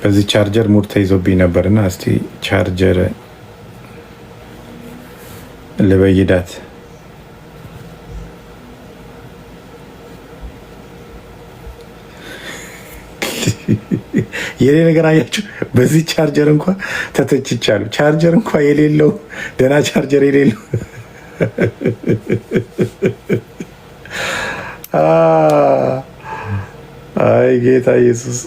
በዚህ ቻርጀር ሙድ ተይዞብኝ ነበርና እስቲ ቻርጀር ልበይዳት። የኔ ነገር አያችሁ፣ በዚህ ቻርጀር እንኳን ተተችቻለሁ። ቻርጀር እንኳን የሌለው ደህና ቻርጀር የሌለው አይ ጌታ ኢየሱስ።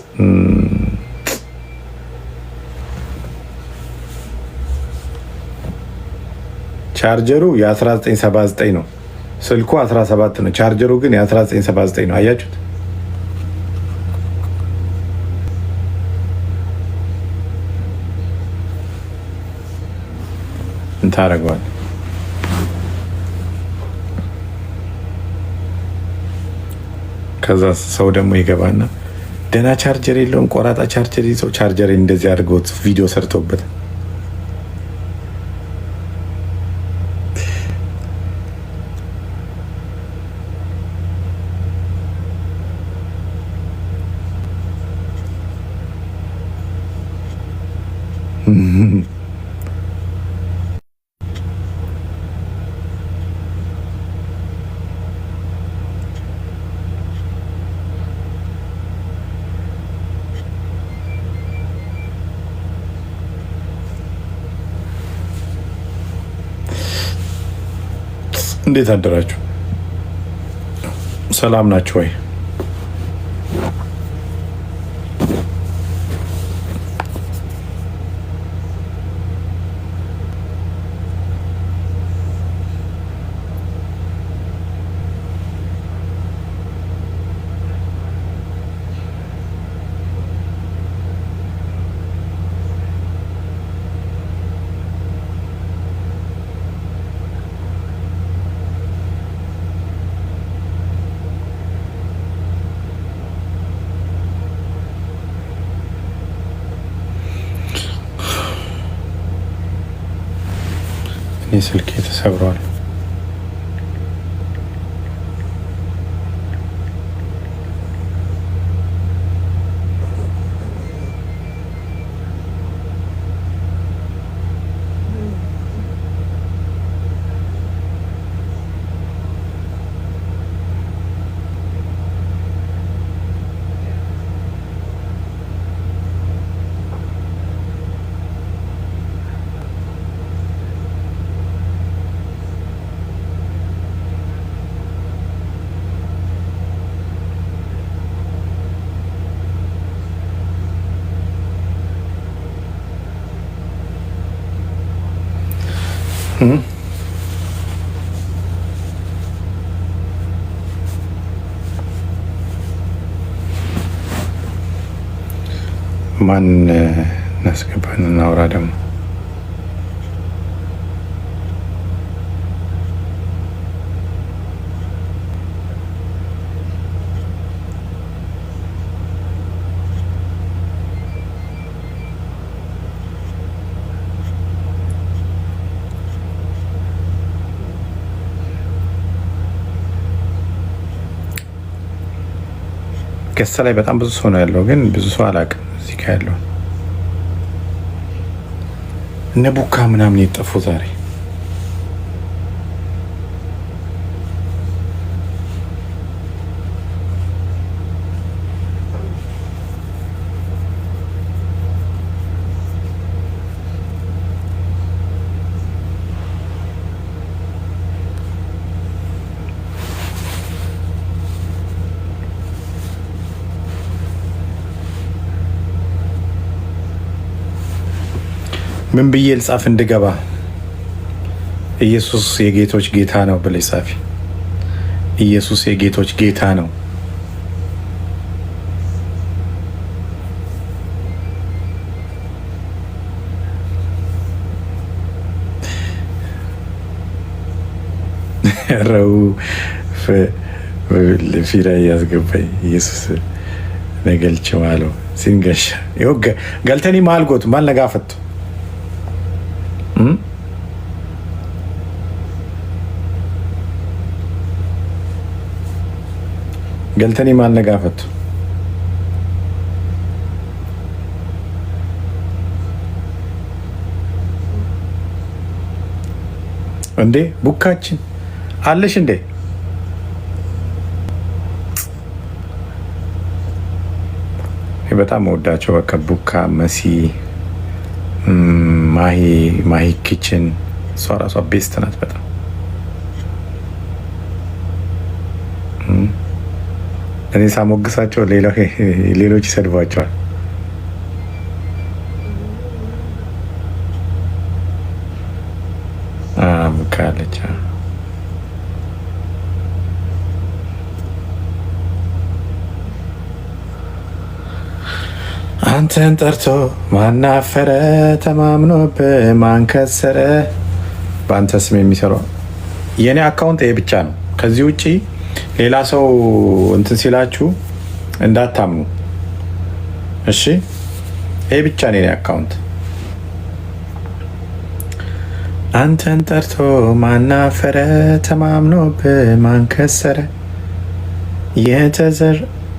ቻርጀሩ የ1979 ነው። ስልኩ 17 ነው። ቻርጀሩ ግን የ1979 ነው። አያችሁት? እንታረገዋል። ከዛ ሰው ደግሞ ይገባና ደህና ቻርጀር የለውም ቆራጣ ቻርጀር ይዘው ቻርጀር እንደዚህ አድርገውት ቪዲዮ ሰርተውበት እንዴት አደራችሁ? ሰላም ናችሁ ወይ? ስልኬ ተሰብሯል። ማን እናስገባን? እናውራ ደግሞ ገስት ላይ በጣም ብዙ ሰው ነው ያለው፣ ግን ብዙ ሰው አላውቅም። እዚህ ጋር ያለው እነ ቡካ ምናምን የጠፉ ዛሬ ምን ብዬ ልጻፍ እንድገባ? ኢየሱስ የጌቶች ጌታ ነው ብለሽ ጻፊ። ኢየሱስ የጌቶች ጌታ ነው። ረው ፊራ ያስገባኝ ኢየሱስ ነገልች ማለው ሲንገሻ ይወገ ገልተኒ ማልጎት ማል ነጋፈቱ ገልተኒ ማል ነጋፈቱ እንዴ ቡካችን አለሽ እንዴ? በጣም ወዳቸው በቃ ቡካ፣ መሲ፣ ማሂ ኪችን እሷ ራሷ ቤስት ናት በጣም እኔ ሳሞግሳቸው ሌሎች ይሰድቧቸዋል። ቡካ አለች። አንተን ጠርቶ ማናፈረ ተማምኖብህ ማንከሰረ። በአንተ ስም የሚሰራው የእኔ አካውንት ይሄ ብቻ ነው። ከዚህ ውጭ ሌላ ሰው እንትን ሲላችሁ እንዳታምኑ እሺ። ይሄ ብቻ ነው የኔ አካውንት። አንተን ጠርቶ ማናፈረ ተማምኖብህ ማንከሰረ የተዘር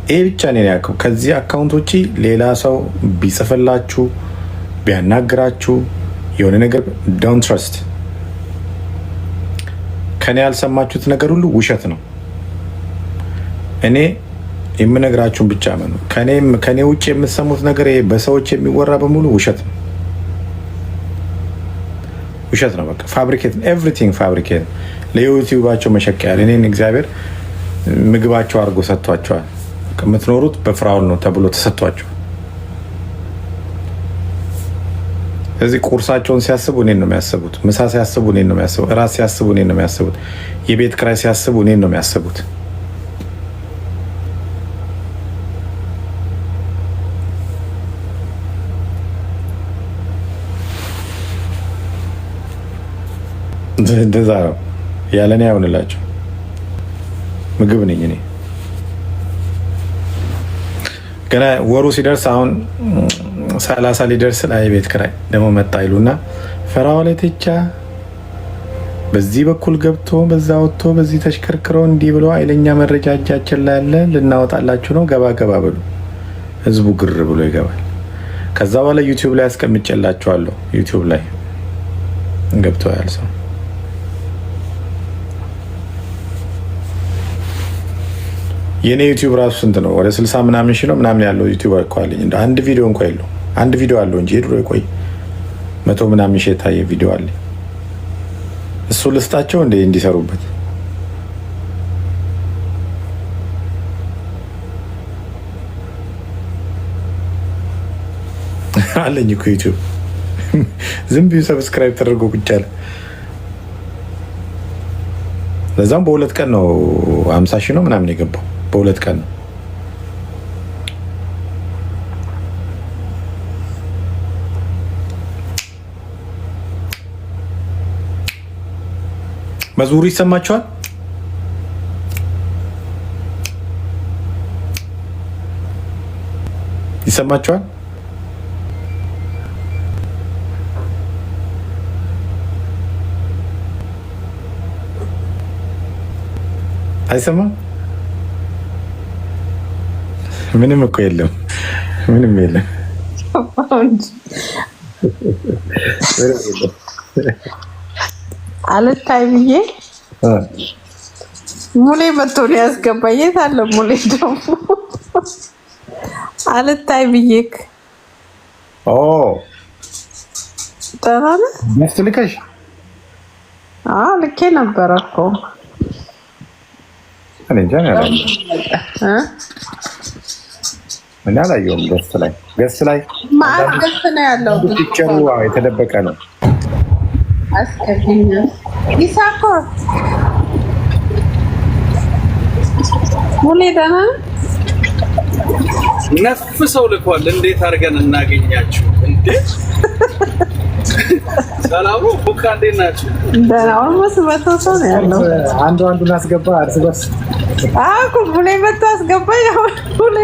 ይሄ ብቻ ነው ያልከው። ከዚህ አካውንት ውጪ ሌላ ሰው ቢጽፍላችሁ ቢያናግራችሁ የሆነ ነገር ዶንት ትረስት። ከኔ ያልሰማችሁት ነገር ሁሉ ውሸት ነው። እኔ የምነግራችሁን ብቻ መኑ። ከኔ ውጭ የምትሰሙት ነገር በሰዎች የሚወራ በሙሉ ውሸት ነው። ውሸት ነው። በቃ ፋብሪኬት ኤቭሪቲንግ ፋብሪኬት። ለዩቲዩባቸው መሸቀያ እኔን እግዚአብሔር ምግባቸው አድርጎ ሰጥቷቸዋል። የምትኖሩት በፍራውን ነው ተብሎ ተሰጥቷቸው። ስለዚህ ቁርሳቸውን ሲያስቡ እኔን ነው የሚያስቡት። ምሳ ሲያስቡ እኔን ነው የሚያስቡት። እራት ሲያስቡ እኔን ነው የሚያስቡት። የቤት ክራይ ሲያስቡ እኔን ነው የሚያስቡት። እንደዛ ነው። ያለ እኔ አይሆንላቸው። ምግብ ነኝ እኔ። ገና ወሩ ሲደርስ አሁን 30 ሊደርስ ላይ ቤት ክራይ ደግሞ መጣ ይሉና ፈራው ላይ ተቻ በዚህ በኩል ገብቶ በዛ ወጥቶ በዚህ ተሽከርክሮ እንዲህ ብሎ አይለኛ መረጃ እጃችን ላይ ያለ ልናወጣላችሁ ነው። ገባ ገባ ብሎ ህዝቡ ግር ብሎ ይገባል። ከዛ በኋላ ዩቲዩብ ላይ አስቀምጬላችኋለሁ። ዩቲዩብ ላይ ገብቶ ያል ሰው የኔ ዩቲዩብ ራሱ ስንት ነው? ወደ 60 ምናምን ሺህ ነው ምናምን ያለው ዩቲዩብ እኮ አለኝ። እንደ አንድ ቪዲዮ እንኳን የለው። አንድ ቪዲዮ አለው እንጂ ድሮ ቆይ 100 ምናምን ሺህ የታየ ቪዲዮ አለ። እሱ ልስጣቸው እንደ እንዲሰሩበት አለኝ እኮ ዩቲዩብ። ዝም ብዬ ሰብስክራይብ ተደርጎ ቁጭ አለ። ለዛም በሁለት ቀን ነው 50 ሺህ ነው ምናምን የገባው። በሁለት ቀን ነው። መዝሙሩ ይሰማችኋል? ይሰማችኋል? አይሰማም? ምንም እኮ የለም። ምንም የለም። አልታይ ብዬ ሙሌ መጥቶ ነው ያስገባኝ። የት አለ ሙሌ ደግሞ? አልታይ ብዬክ ደህና ነህ? ልከሽ? ልኬ ነበረ እኮ እኔ እንጃ ነው ምን አላየሁም። ገስት ላይ ማን ገስት ነው ያለው? ፒክቸሩ የተደበቀ ነው። አስከብኛ ይሳኮ ሙሌ ደህና ነፍ ሰው ልኳል። እንዴት አድርገን እናገኛችሁ? እንዴት ሰላሙ ቡካ እንዴት ናችሁ? ደህና ኦልሞስት መቶ ሰው ነው ያለው። አንዱን አስገባ እርስ በርስ እኮ ሙሌ መቶ አስገባ። ሙሌ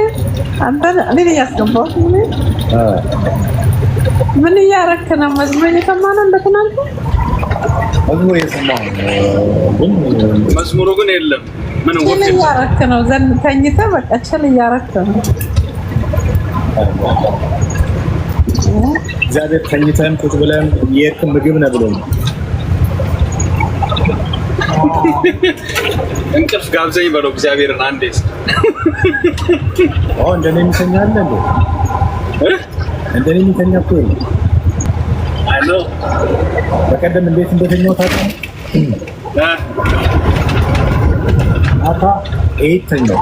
አንተ እኔ ያስገባው ሙሌ ምን እያረክ ነው? መዝሙር እየሰማህ ነው? እንደትናንቱ መዝሙር እየሰማህ ነው? መዝሙሩ ግን የለም። ምን ወጥ እያረክ ነው? ዘንድ ተኝተህ በቃ ቸል እያረክ ነው። እግዚአብሔር ተኝተን ቁጭ ብለን የት ምግብ ነው ብሎ እንቅልፍ ጋብዘኝ በለው እግዚአብሔርን አንዴ እንደኔ የሚተኛል እንዴ? እንደኔ የሚተኛ እኮ ነው። አሎ በቀደም እንዴት እንደተኛው ታውቃለህ? ማታ 8 ተኛው።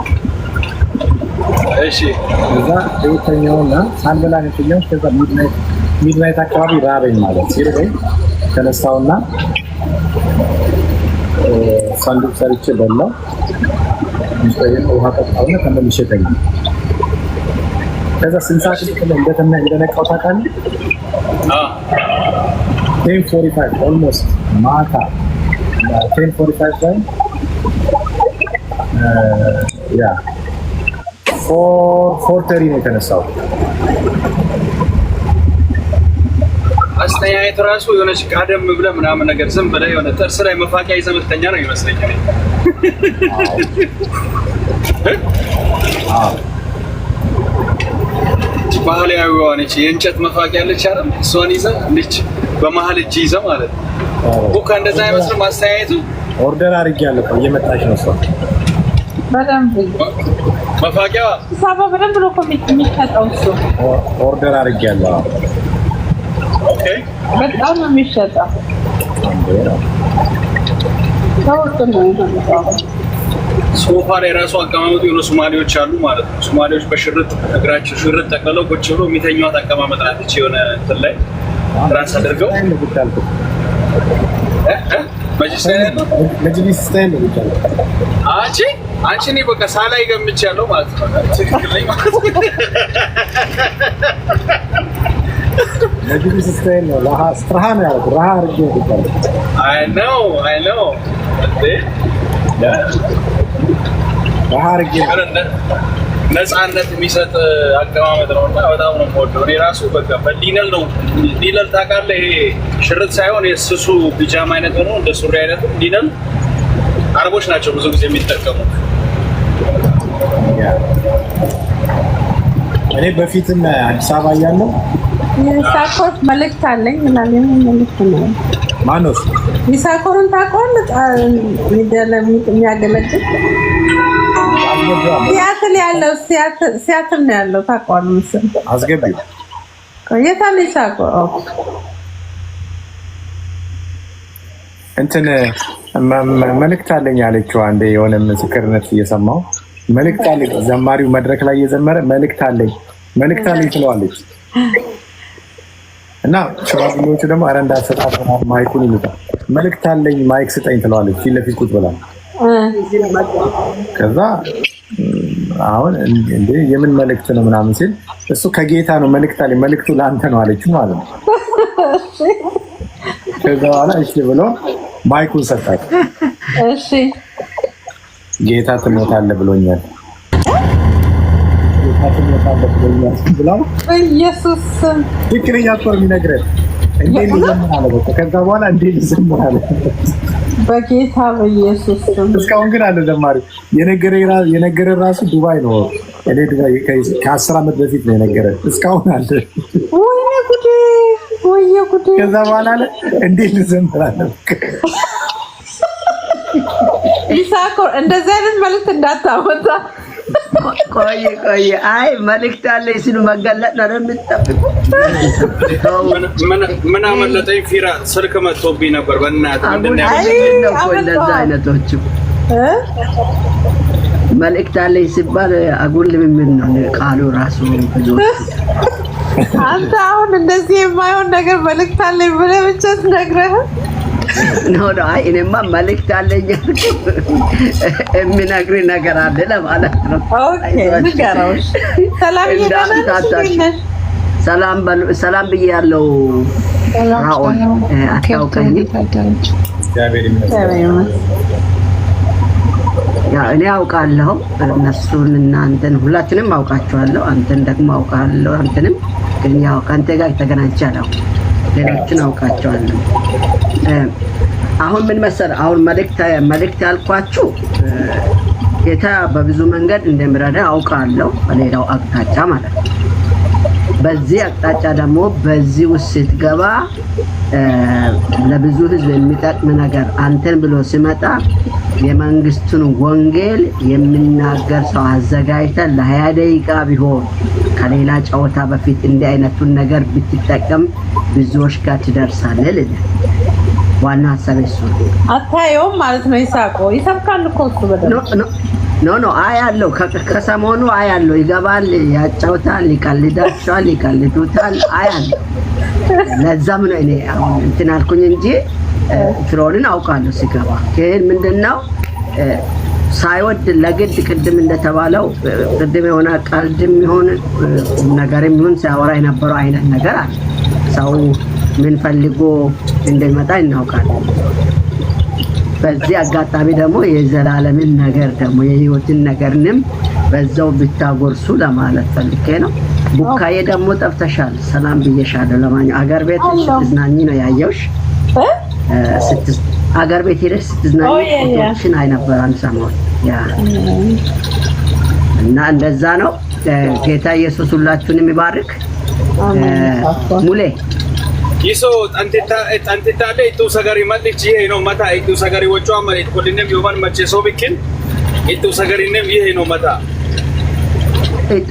እሺ እዛ 8 ተኛውና ሳልበላ ነው ተኛው። ከዛ ሚድናይት አካባቢ ራበኝ ማለት ሲርበኝ ተነሳውና ሳንዱች ሰርቼ በላው። ውሃ ጠጣውና ተመልሼ ተኛው። ከዛ ስንት ሰዓት እንደነቃው ታውቃለህ? 10:45 ኦልሞስት ማታ 10:45 ላይ ያ 4:30 ነው የተነሳው። አስተያየት ራሱ የሆነች ጋደም ብለህ ምናምን ነገር ዝም ብለህ የሆነ ጥርስ ላይ መፋቂያ ይዘህ የምትተኛ ነው ይመስለኛል። ባህላዊ የሆነች የእንጨት መፋቂያ አለች አይደል? እሷን ይዘህ ልጅ በመሀል እጅ ይዘህ ማለት ነው። ቡካ እንደዛ አይመስልም አስተያየቱ። ኦርደር አድርጌያለሁ እኮ እየመጣች ነው እሷ። በደንብ መፋቂያ ሳባ በደንብ ነው እኮ የሚሸጠው እሱ። ኦርደር አድርጌያለሁ። ኦኬ በጣም ነው የሚሸጠው። ሶፋ ላይ ራሱ አቀማመጡ የሆነ ሶማሌዎች አሉ ማለት ነው። ሶማሌዎች በሽርጥ እግራቸው ሽርጥ ጠቅልለው ቁጭ ብሎ የሚተኙት አቀማመጥ ናት። እቺ የሆነ እንትን ላይ ራስ አድርገው መጅሊስ ስታይል ነው ብቻ። አንቺ እኔ በቃ ሳላይ ገምቻለሁ ማለት ነው። ትክክል ነኝ ማለት ነው። መጅሊስ ስታይል ነው። ስትራሃን ያለው ራሃ አድርጌ ይባላል። አይ ኖው ራሃ አድርጌ ነፃነት የሚሰጥ አቀማመጥ ነው እና በጣም ነው የምወደው። እኔ ራሱ በቃ በሊነል ነው። ሊነል ታውቃለህ? ይሄ ሽርጥ ሳይሆን የስሱ ፒጃማ አይነት ሆኖ እንደ ሱሪ አይነት ሊነል አረቦች ናቸው ብዙ ጊዜ የሚጠቀሙት። እኔ በፊትም አዲስ አበባ እያለሁ ይሳኮር መልእክት አለኝ ምናምን መልእክት ነው። ማነው ይሳኮርን ታውቀዋለህ? የሚያገለግል ሲያትል ነው ያለው። ታውቀዋለህ መሰለኝ። አስገቢው የት አለ ይሳኮር? እንትን መልእክት አለኝ አለችው። አንዴ የሆነ ምስክርነት እየሰማሁ መልእክት አለኝ። ዘማሪው መድረክ ላይ እየዘመረ መልእክት አለኝ ትለዋለች እና ሽማግሌዎቹ ደግሞ ኧረ እንዳትሰጣት ማይኩን ይሉታል። መልእክት አለኝ ማይክ ስጠኝ ትለዋለች ፊት ለፊት ቁጭ ብላ። ከዛ አሁን እንዴ የምን መልእክት ነው ምናምን ሲል እሱ ከጌታ ነው መልእክት አለኝ፣ መልእክቱ ለአንተ ነው አለችው ማለት ነው። ከዛ በኋላ እሺ ብሎ ማይኩን ሰጣት። እሺ ጌታ ትሞታለህ ብሎኛል ብለው ኢየሱስ ትክክለኛ እኮ የሚነግረን እንዴት ልዘምር አለ። ከዛ በኋላ እንዴት ልዘምር አለ በጌታ በኢየሱስ። እስካሁን ግን አለ ዘማሪው የነገረን ራሱ ዱባይ ነው። እኔ ዱባይ ከ10 ዓመት በፊት ነው የነገረን። እስካሁን አለ። ወይኔ ጉዴ። ከዛ በኋላ አለ እንዴት ልዘምር አለ። ይሳኮር እንደዚህ አይነት መልዕክት እንዳታወጣ። ቆይ አይ መልዕክት አለኝ ሲሉ መገለጥ ነው የምትጠብቁ። ምን አመለጠኝ? ፊራ ስልክ መጥቶብኝ ነበር። በእናትህ እንደዛ አይነቶች መልዕክት አለኝ ሲባል አጉል ልምምድ ነው ቃሉ ራሱ። አንተ አሁን እንደዚህ የማይሆን ነገር መልዕክት አለኝ ብለህ ብቻ ትነግረህ ነው። አይ እኔማ መልዕክት አለኝ የሚነግርህ ነገር አለ ለማለት ነው። ኦኬ ንገረው። ሰላም ብያለሁ። ራኦል አታውቀኝም? ያው እኔ አውቃለሁ እነሱን እና አንተን ሁላችንም አውቃቸዋለሁ። አንተን ደግሞ አውቃለሁ። አንተንም ግን ያው ከአንተ ጋር ተገናኝቻለሁ። ሌሎችን አውቃቸዋለሁ። አሁን ምን መሰለህ፣ አሁን መልእክት ያልኳችሁ ጌታ በብዙ መንገድ እንደሚረዳ አውቃለሁ። በሌላው አቅጣጫ ማለት ነው። በዚህ አቅጣጫ ደግሞ በዚህ ውስጥ ስትገባ ለብዙ ህዝብ የሚጠቅም ነገር አንተን ብሎ ሲመጣ የመንግስቱን ወንጌል የሚናገር ሰው አዘጋጅተን ለ20 ደቂቃ ቢሆን ከሌላ ጨዋታ በፊት እንዲህ አይነቱን ነገር ብትጠቀም ብዙዎች ጋር ትደርሳለህ ልል ዋና ሀሳብ እሱ አታየውም ማለት ነው። ይሰብካል እኮ እሱ በደንብ ኖ አያለው ከሰሞኑ አያለው ይገባል፣ ያጫውታል፣ ይቀልዳቸዋል፣ ይቀልዱታል አያለው። ለዛም ነው እኔ አሁን እንትን አልኩኝ እንጂ ፍሮንን አውቃለሁ ሲገባ ግን ምንድነው ሳይወድ ለግድ ቅድም እንደተባለው ቅድም የሆነ ቀልድም ይሁን ነገርም ይሁን ሲያወራ የነበረው አይነት ነገር አለ። ሰው ምን ፈልጎ እንደሚመጣ እናውቃለን። በዚህ አጋጣሚ ደግሞ የዘላለምን ነገር ደግሞ የህይወትን ነገርንም በዛው ብታጎርሱ ለማለት ፈልጌ ነው። ቡካዬ ደግሞ ጠፍተሻል፣ ሰላም ብዬሻለሁ። ለማንኛውም አገር ቤት ስትዝናኝ ነው ያየሁሽ። አገር ቤት ሄደሽ ስትዝናኝ ፎቶሽን አይነበራን ሰሞን ያ እና እንደዛ ነው። ጌታ ኢየሱስ ሁላችሁንም ይባርክ። ሙሌ ይሶ አንተታ ለይቱ ሰገሪ ማጥቺ ይሄ ነው መታ ይቱ ሰገሪ ወጫ ማለት ኮዲንም ይሆን መቼ ሰው ቢክን ይቱ ሰገሪንም ይሄ ነው መታ ይቱ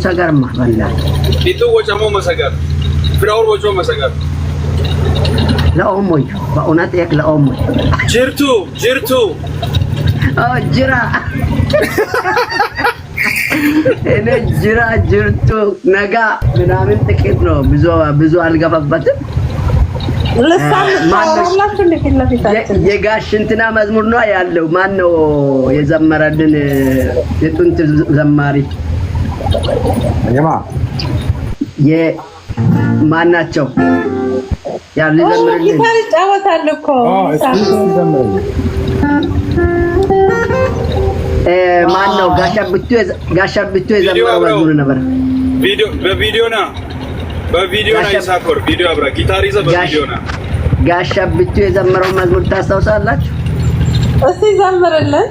ሰገርማ ወላ ይቱ ወጫሞ መሰገር ፍራውር ወጫ መሰገር ለኦሞይ በእውነት የክ ለኦሞይ ጅርቱ ጅራ እኔ ጅርቱ ነጋ ምናምን ጥቂት ነው ብዙ አልገባበትም። የጋሽ እንትና መዝሙር ነው ያለው። ማን ነው የዘመረልን? የጥንት ዘማሪ ማን ናቸው? ያሉ ዘመረልን ይጫወታል እኮ ማን ነው? ጋሻብቱ የዘመረው መዝሙር ነበር። በቪዲዮ ና ይሳኮር ቪዲዮ አብራ ጊታር ይዘ በቪዲዮ ና ጋሻብቱ የዘመረው መዝሙር ታስታውሳላችሁ? እስቲ ዘምርልን።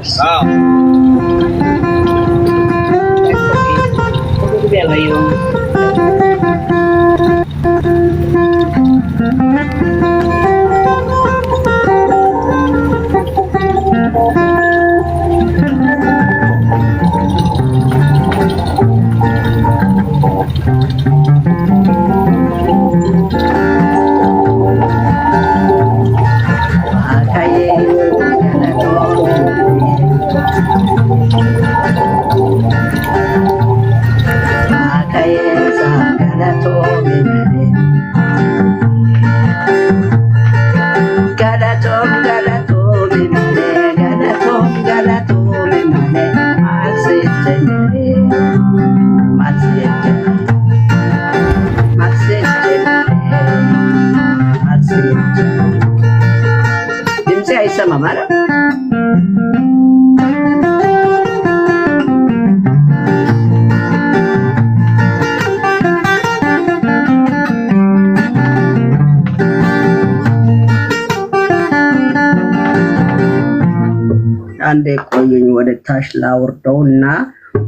አንዴ ቆዩኝ ወደ ታች ላውርደውና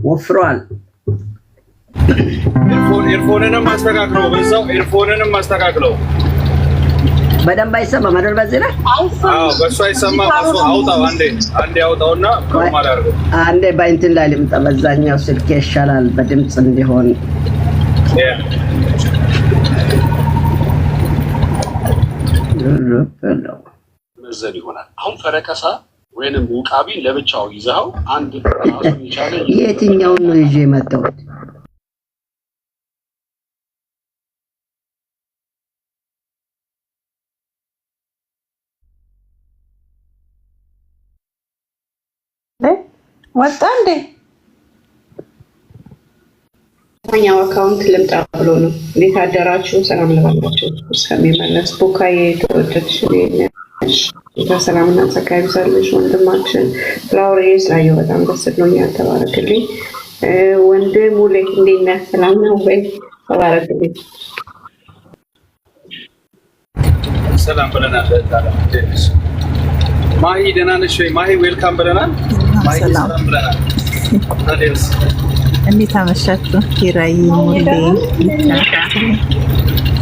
ወፍሯል። ኤርፎንንም ማስተካክለው በዛው ኤርፎንንም ማስተካክለው በደንብ አይሰማም አይደል? በዚህ ላይ አዎ፣ በሱ አይሰማም። አሱ አውጣው አንዴ አውጣውና ኖርማል አድርገው። አንዴ ባይንትን ላይ ልምጣ። በዛኛው ስልክ ይሻላል በድምጽ እንዲሆን። መዘን ይሆናል። አሁን ፈረቀሳ ወይንም ውቃቢ ለብቻው ይዘው አንድ ራሱን ይቻለ የትኛው ነው ይዤ መጣሁት? ወጣ እንዴ? ኛው አካውንት ልምጣ ብሎ ነው። እንዴት አደራችሁ? ሰላም ለባላችሁ እስከሚመለስ ቡካዬ ተወደድሽ ነሽ። ሰላምና ጸጋ ይብዛልሽ ወንድማችን ፍላወር ስላየው በጣም ደስ ብሎኛል። ተባረክልኝ ወንድም ሙሌ፣ እንዴት ነህ? ሰላም ነው ወይ? ተባረክልኝ። ሰላም ብለናል። ማሂ ደህና ነሽ ወይ? ማሂ ዌልካም ብለናል። ማሂ ሰላም ብለናል። ታዲያስ እንዴት አመሻችሁ? ኪራይ ሙሌ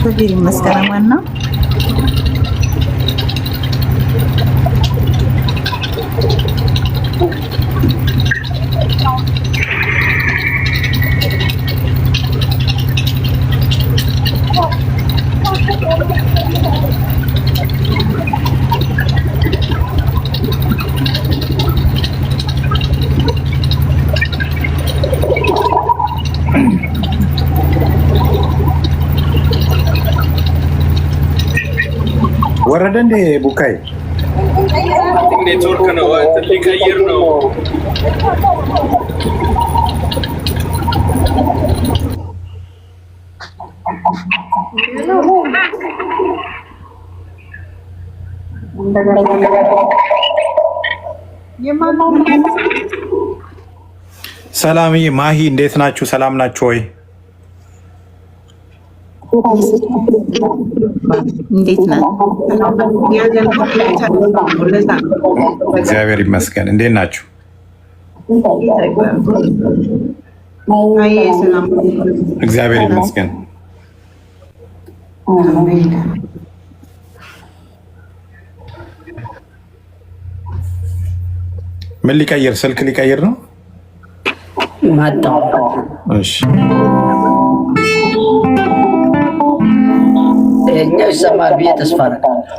ሰፊር መስከረም ነው። ወረደ እንደ ቡካይ ኔትወርክ ነው ሊቀይር ነው። ሰላምዬ ማሂ እንዴት ናችሁ? ሰላም ናችሁ ወይ? እንዴት ነው? እግዚአብሔር ይመስገን። እንዴት ናችሁ? እግዚአብሔር ይመስገን። ምን ሊቀይር? ስልክ ሊቀይር ነው ማጣው። እሺ እኛው ይሰማል ብዬ ተስፋ አደርጋለሁ።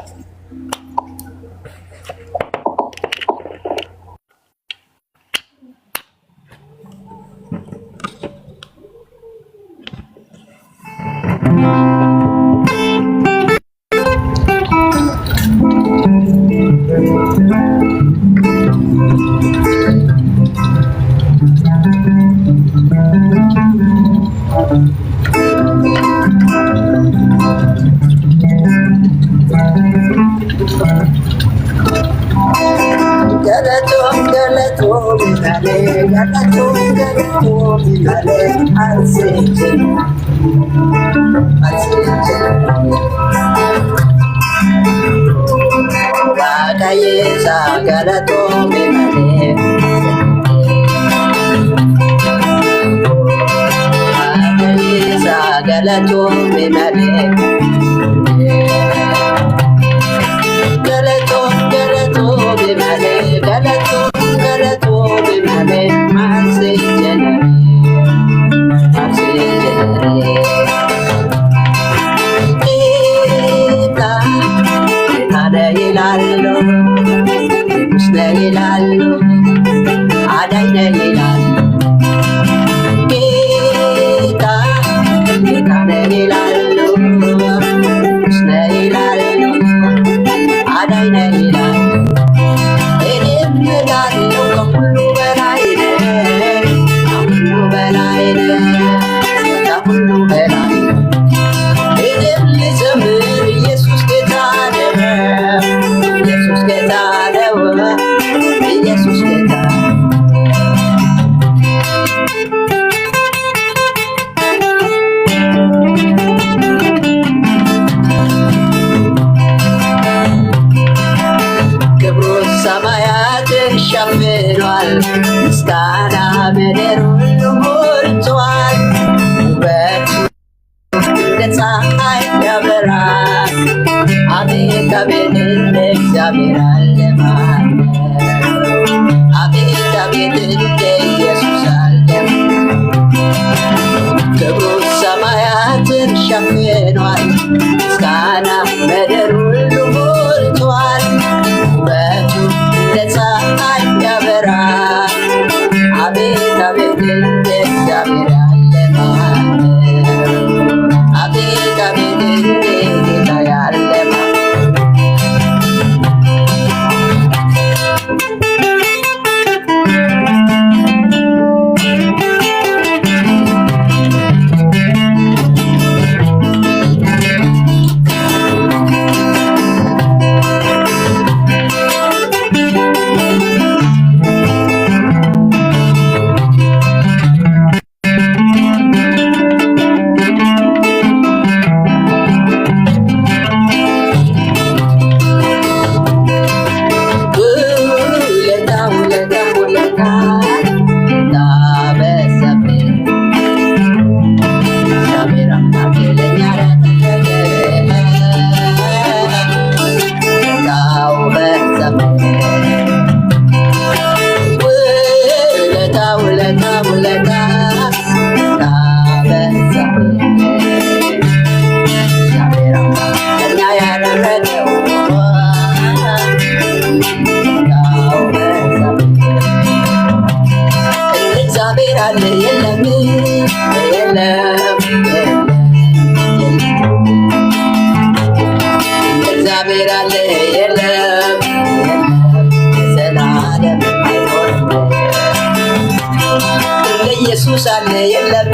ኢየሱስ አለ የለም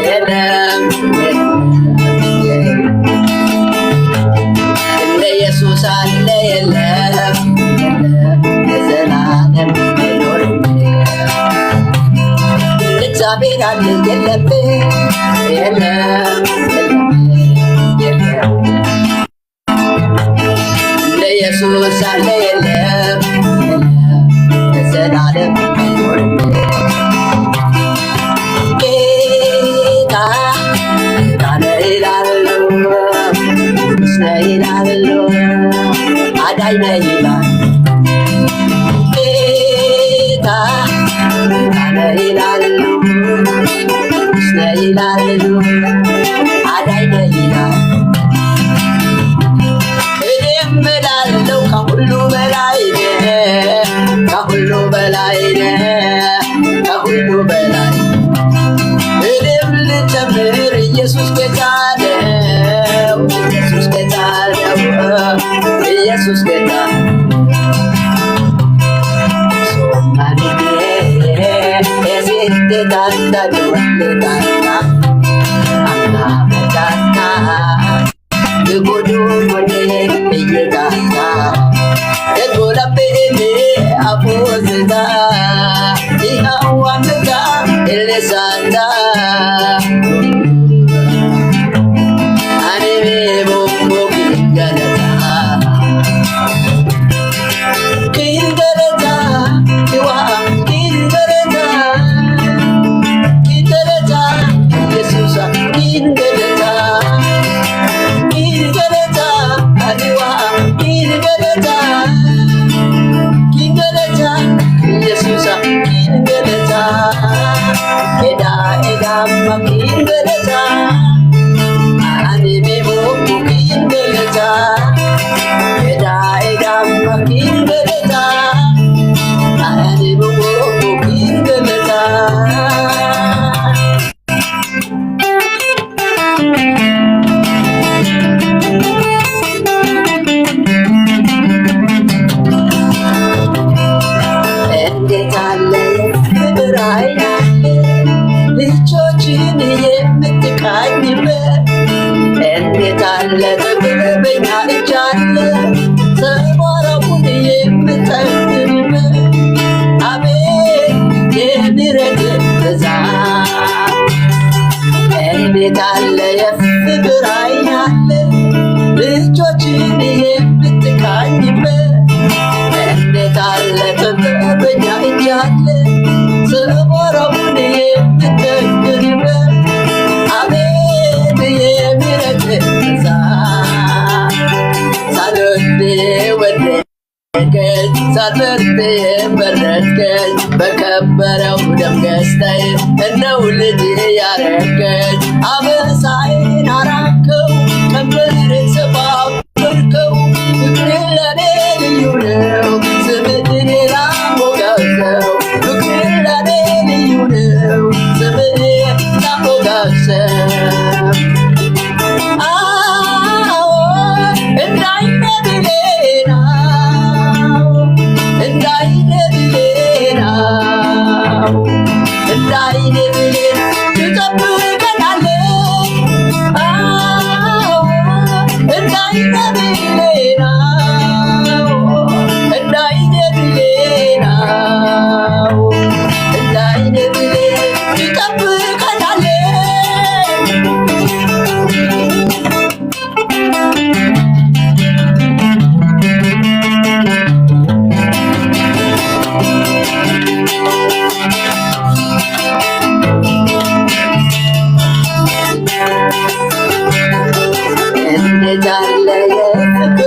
የለም እንደ ኢየሱስ አለ የለም ለዘላለም አይኖርም እግዚአብሔር አለ የለም የለም የለም እንደ ኢየሱስ አለ የለም ለዘላለም አይኖርም ኢየሱስ ጌታ ነው ኢየሱስ ጌታ ነው ኢየሱስ ጌታ ሶማኔ እዚህ ዳንታ ዳንታ አና ዳንታ ጉዱ ወኔ እየዳንታ እጎላቤኔ አፖዝታ ኢሃዋምታ ኤሌሳንታ በከበረው ደም ገዝተህ እነው ልጅ ያረገኝ አበሳዬን አራቅከው ቀንበሬን ሰባበርከው ፍቅርህ ለኔ ልዩ ነው ስምህን ላሞጋግሰው ፍቅርህ ለኔ ልዩ ነው ስምህን ላሞጋግሰው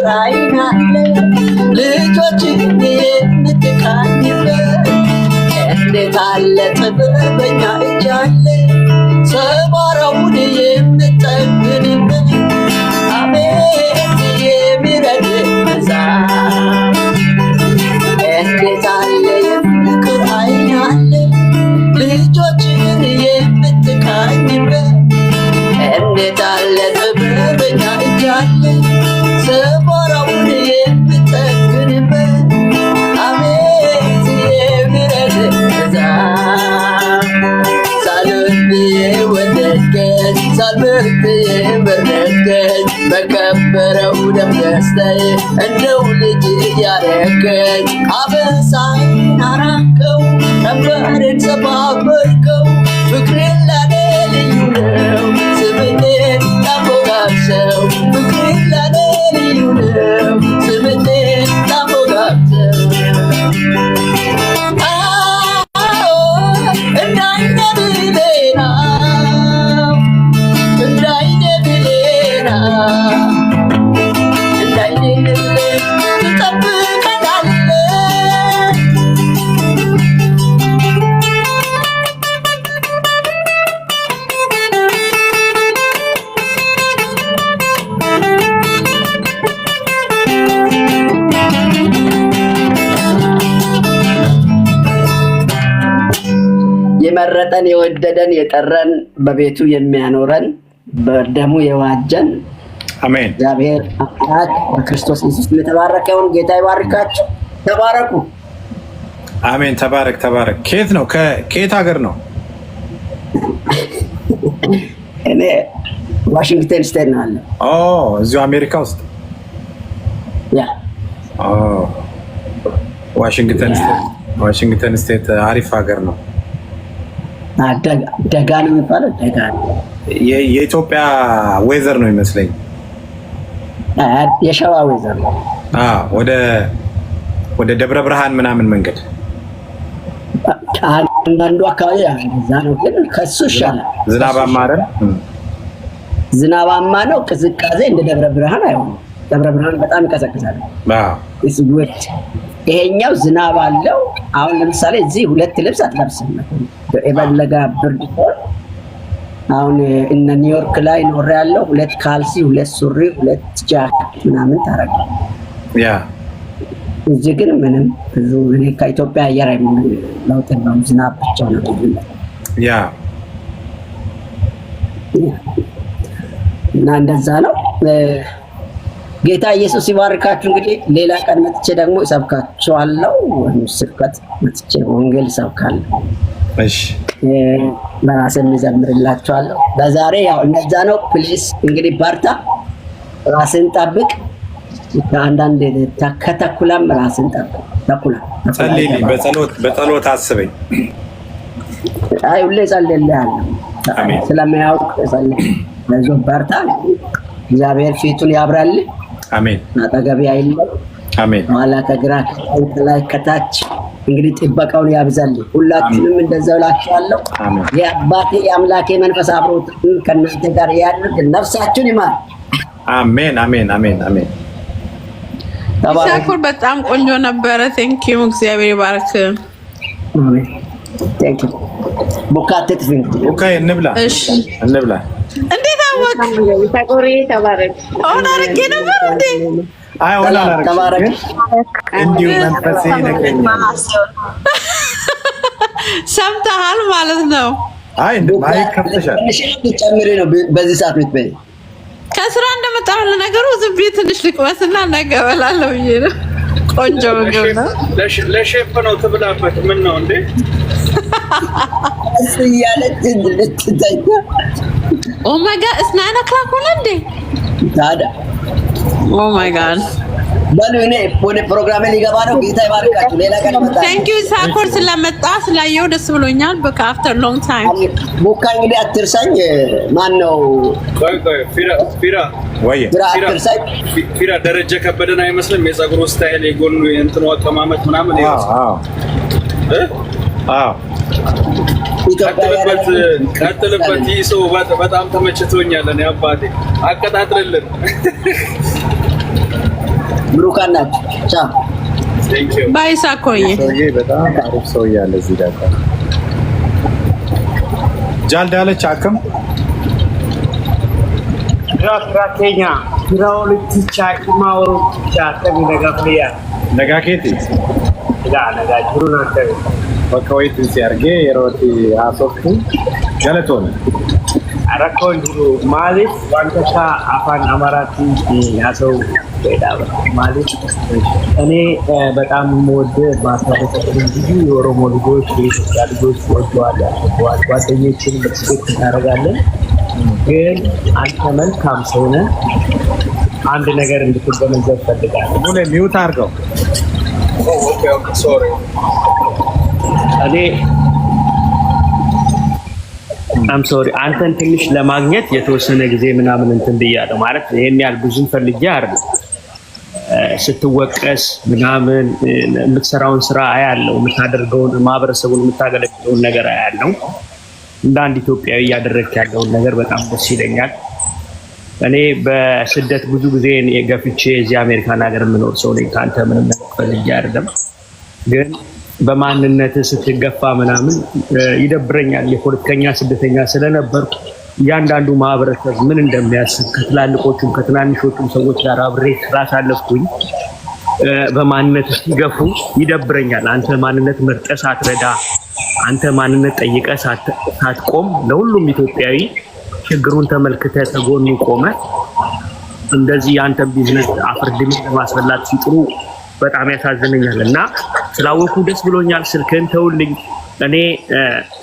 ፍቅር አይናለ ልጆችን የምትቃኝበት እንዴት አለ ጥበበኛ እጅ አለ ሰባራውን የምትጠግንበት አቤት የሚረድ ብዛት እንዴት አለ የፍቅር አይን አለ ልጆችን የምትቃኝበት እንዴት አለ ጥበበኛ እጅ አለ ሰባራውን የምትጠግንበት አቤት የሚረድ ብዛት ሳልወድ የወደድከኝ ሳልመርጥ የመረጥከኝ በከበረው ደም ገዝተህ እንደው ልጅ ያረከኝ አበሳዬን አራቅከው ቀንበሬን ሰባበርከው ፍቅሬን ለኔ ልዩ ነው ስምህን ላሞጋግሰው ፍቅሬን ለኔ ልዩ ነው ስምህን ላሞጋግሰው እንዳይነ ብሌና እንዳይነ ብሌና እንዳይነ ብሌና ትጠብቀናለህ የመረጠን የወደደን የጠረን በቤቱ የሚያኖረን በደሙ የዋጀን አሜን። እግዚአብሔር አምላክ በክርስቶስ ኢየሱስ የተባረከውን ጌታ ይባርካችሁ። ተባረኩ። አሜን። ተባረክ ተባረክ። ከየት ነው? ከየት ሀገር ነው? እኔ ዋሽንግተን ስቴት ነው አለ። እዚሁ አሜሪካ ውስጥ ያ ዋሽንግተን ስቴት አሪፍ ሀገር ነው። ደጋ ነው የሚባለው። ደጋ የኢትዮጵያ ዌዘር ነው ይመስለኝ። የሸዋ ዌዘር ነው። ወደ ደብረ ብርሃን ምናምን መንገድ አንዳንዱ አካባቢ እዛ ነው፣ ግን ከሱ ይሻላል። ዝናባማ አይደል? ዝናባማ ነው። ቅዝቃዜ እንደ ደብረ ብርሃን አይሆንም። ደብረ ብርሃን በጣም ይቀዘቅዛል። ይሄኛው ዝናብ አለው። አሁን ለምሳሌ እዚህ 2 ልብስ አትለብስም የበለጋ ብርድ ሲሆን፣ አሁን እነ ኒውዮርክ ላይ ኖር ያለው 2 ካልሲ 2 ሱሪ 2 ጃኬት ምናምን ታረጋለህ። እዚህ ግን ምንም ብዙ እኔ ከኢትዮጵያ አየር ለውጥ ነው። ዝናብ ብቻ ነው እና እንደዛ ነው። ጌታ ኢየሱስ ይባርካችሁ። እንግዲህ ሌላ ቀን መጥቼ ደግሞ እሰብካችኋለሁ። ስብከት መጥቼ ወንጌል እሰብካለሁ። እሺ፣ በራሴም እዘምርላችኋለሁ። በዛሬ ያው እነዛ ነው። ፕሊስ እንግዲህ በርታ፣ ራስን ጠብቅ። አንዳንድ ከተኩላም ራስን ጠብቅ። ተኩላ ጸልይልኝ፣ በጸሎት አስበኝ። አይ ሁሌ ጸልይልሃለሁ። ስለማያውቅ ጸልይ። ለዞ በርታ። እግዚአብሔር ፊቱን ያብራልህ። አሜን። አጠገብ አይልም። አሜን። ኋላ ከግራ ከላይ ከታች እንግዲህ ጥበቃውን ያብዛልህ። ሁላችንም እንደዛው እላችኋለሁ። የአባቴ የአምላኬ መንፈስ አብሮት ከእናንተ ጋር ያድርግ። ነፍሳችሁን ይማር። አሜን። አሜን። አሜን። አሜን። ይሳኩር በጣም ቆንጆ ነበረ። ቴንኪዩ። እግዚአብሔር ይባርክ። አሜን። ቴንኪዩ። ቡካቴት ፊንክ ኦኬ። እንብላ። እሺ፣ እንብላ። እንዴት አወቅ? ይሳኩር ተባረክ። አሁን አርጌ ነበር እንዴ? አይ ወላ አረክ። ተባረክ። እንዲሁ መንፈሴ ይነግረኛል። ሰምተሃል ማለት ነው። አይ ማይክ ከፍተሻል። ጨምሪ ነው በዚህ ሰዓት ብትበይ። ከስራ እንደመጣሁ ለነገሩ ዝም ብዬ ትንሽ ልቅመስና ነገ እበላለሁ ብዬ ነው። ቆንጆ ምግብ ነው። ለሼፍ ነው ትብላበት። ምን ነው እንዴ? እያለች ልትተኛ። ኦ ማይ ጋድ it's 9 o'clock ሆነ እንዴ? ታዲያ ኦ ማይ ጋድ በሉ እኔ ወደ ፕሮግራሜ ሊገባ ነው። ጌታ ይባርካችሁ። ሌላ ቀን መጣ። ቴንክ ዩ ሳኮር ስለመጣ ስላየው ደስ ብሎኛል። በቃ አፍተር ሎንግ ታይም ቡካ እንግዲህ አትርሳኝ። ማን ነው? ቆይ ፊራ ወይ አትርሳኝ። ፊራ ደረጀ ከበደን አይመስልም? የፀጉሩ ስታይል፣ የጎኑ የእንትኑ አቀማመጥ ምናምን ቀጥልበት። ይህ ሰው በጣም ተመችቶኛል። እኔ አባቴ አቀጣጥልልን። ብሩካን ናችሁ። ቻው ባይሳ ኮዬ ሰውዬ በጣም አሪፍ ሰውዬ አለ እዚህ ጋር ጃልዳለች አክም ራኬኛ ራውልቲቻ ማውሩቲቻ ተንደጋፍሊያ ነጋኬቲ ነጋ ጅሩናተ በከወይት ሲያርጌ የሮቲ አሶፍቱ ገለቶን አራኮን ጅሩ ማሊፍ ዋንተታ አፋን አማራቲ ያሰው ማለት እኔ በጣም ሞድ ማሳረፍ ብዙ የኦሮሞ ልጆች የኢትዮጵያ ልጆች ወጥተዋል። ጓደኞችን መስጠት እናደርጋለን። ግን አንተ መልካም ሰው ነህ። አንድ ነገር እንድትገነዘብ ፈልጋለሁ። ሙሌ ሚውት አድርገው። ኦኬ ሶሪ እኔ አም ሶሪ አንተን ትንሽ ለማግኘት የተወሰነ ጊዜ ምናምን እንትን ብያለሁ። ማለት ይሄን ያህል ብዙም ፈልጌ አይደለም። ስትወቀስ ምናምን የምትሰራውን ስራ አያለው፣ የምታደርገውን ማህበረሰቡን የምታገለግለውን ነገር አያለው። እንደ አንድ ኢትዮጵያዊ እያደረግክ ያለውን ነገር በጣም ደስ ይለኛል። እኔ በስደት ብዙ ጊዜ ገፍቼ እዚህ አሜሪካን ሀገር የምኖር ሰው ነኝ። ከአንተ ምንም ነገር ፈልጌ አይደለም። ግን በማንነት ስትገፋ ምናምን ይደብረኛል። የፖለቲከኛ ስደተኛ ስለነበርኩ እያንዳንዱ ማህበረሰብ ምን እንደሚያስብ ከትላልቆቹም ከትናንሾቹም ሰዎች ጋር አብሬ ስላሳለፍኩኝ በማንነት ሲገፉ ይደብረኛል። አንተ ማንነት መርጠህ ሳትረዳ፣ አንተ ማንነት ጠይቀህ ሳትቆም ለሁሉም ኢትዮጵያዊ ችግሩን ተመልክተህ ተጎኑ ቆመህ እንደዚህ የአንተ ቢዝነስ አፍርድም ለማስበላት ሲጥሩ በጣም ያሳዝነኛል እና ስላወኩ ደስ ብሎኛል። ስልክህን ተውልኝ። እኔ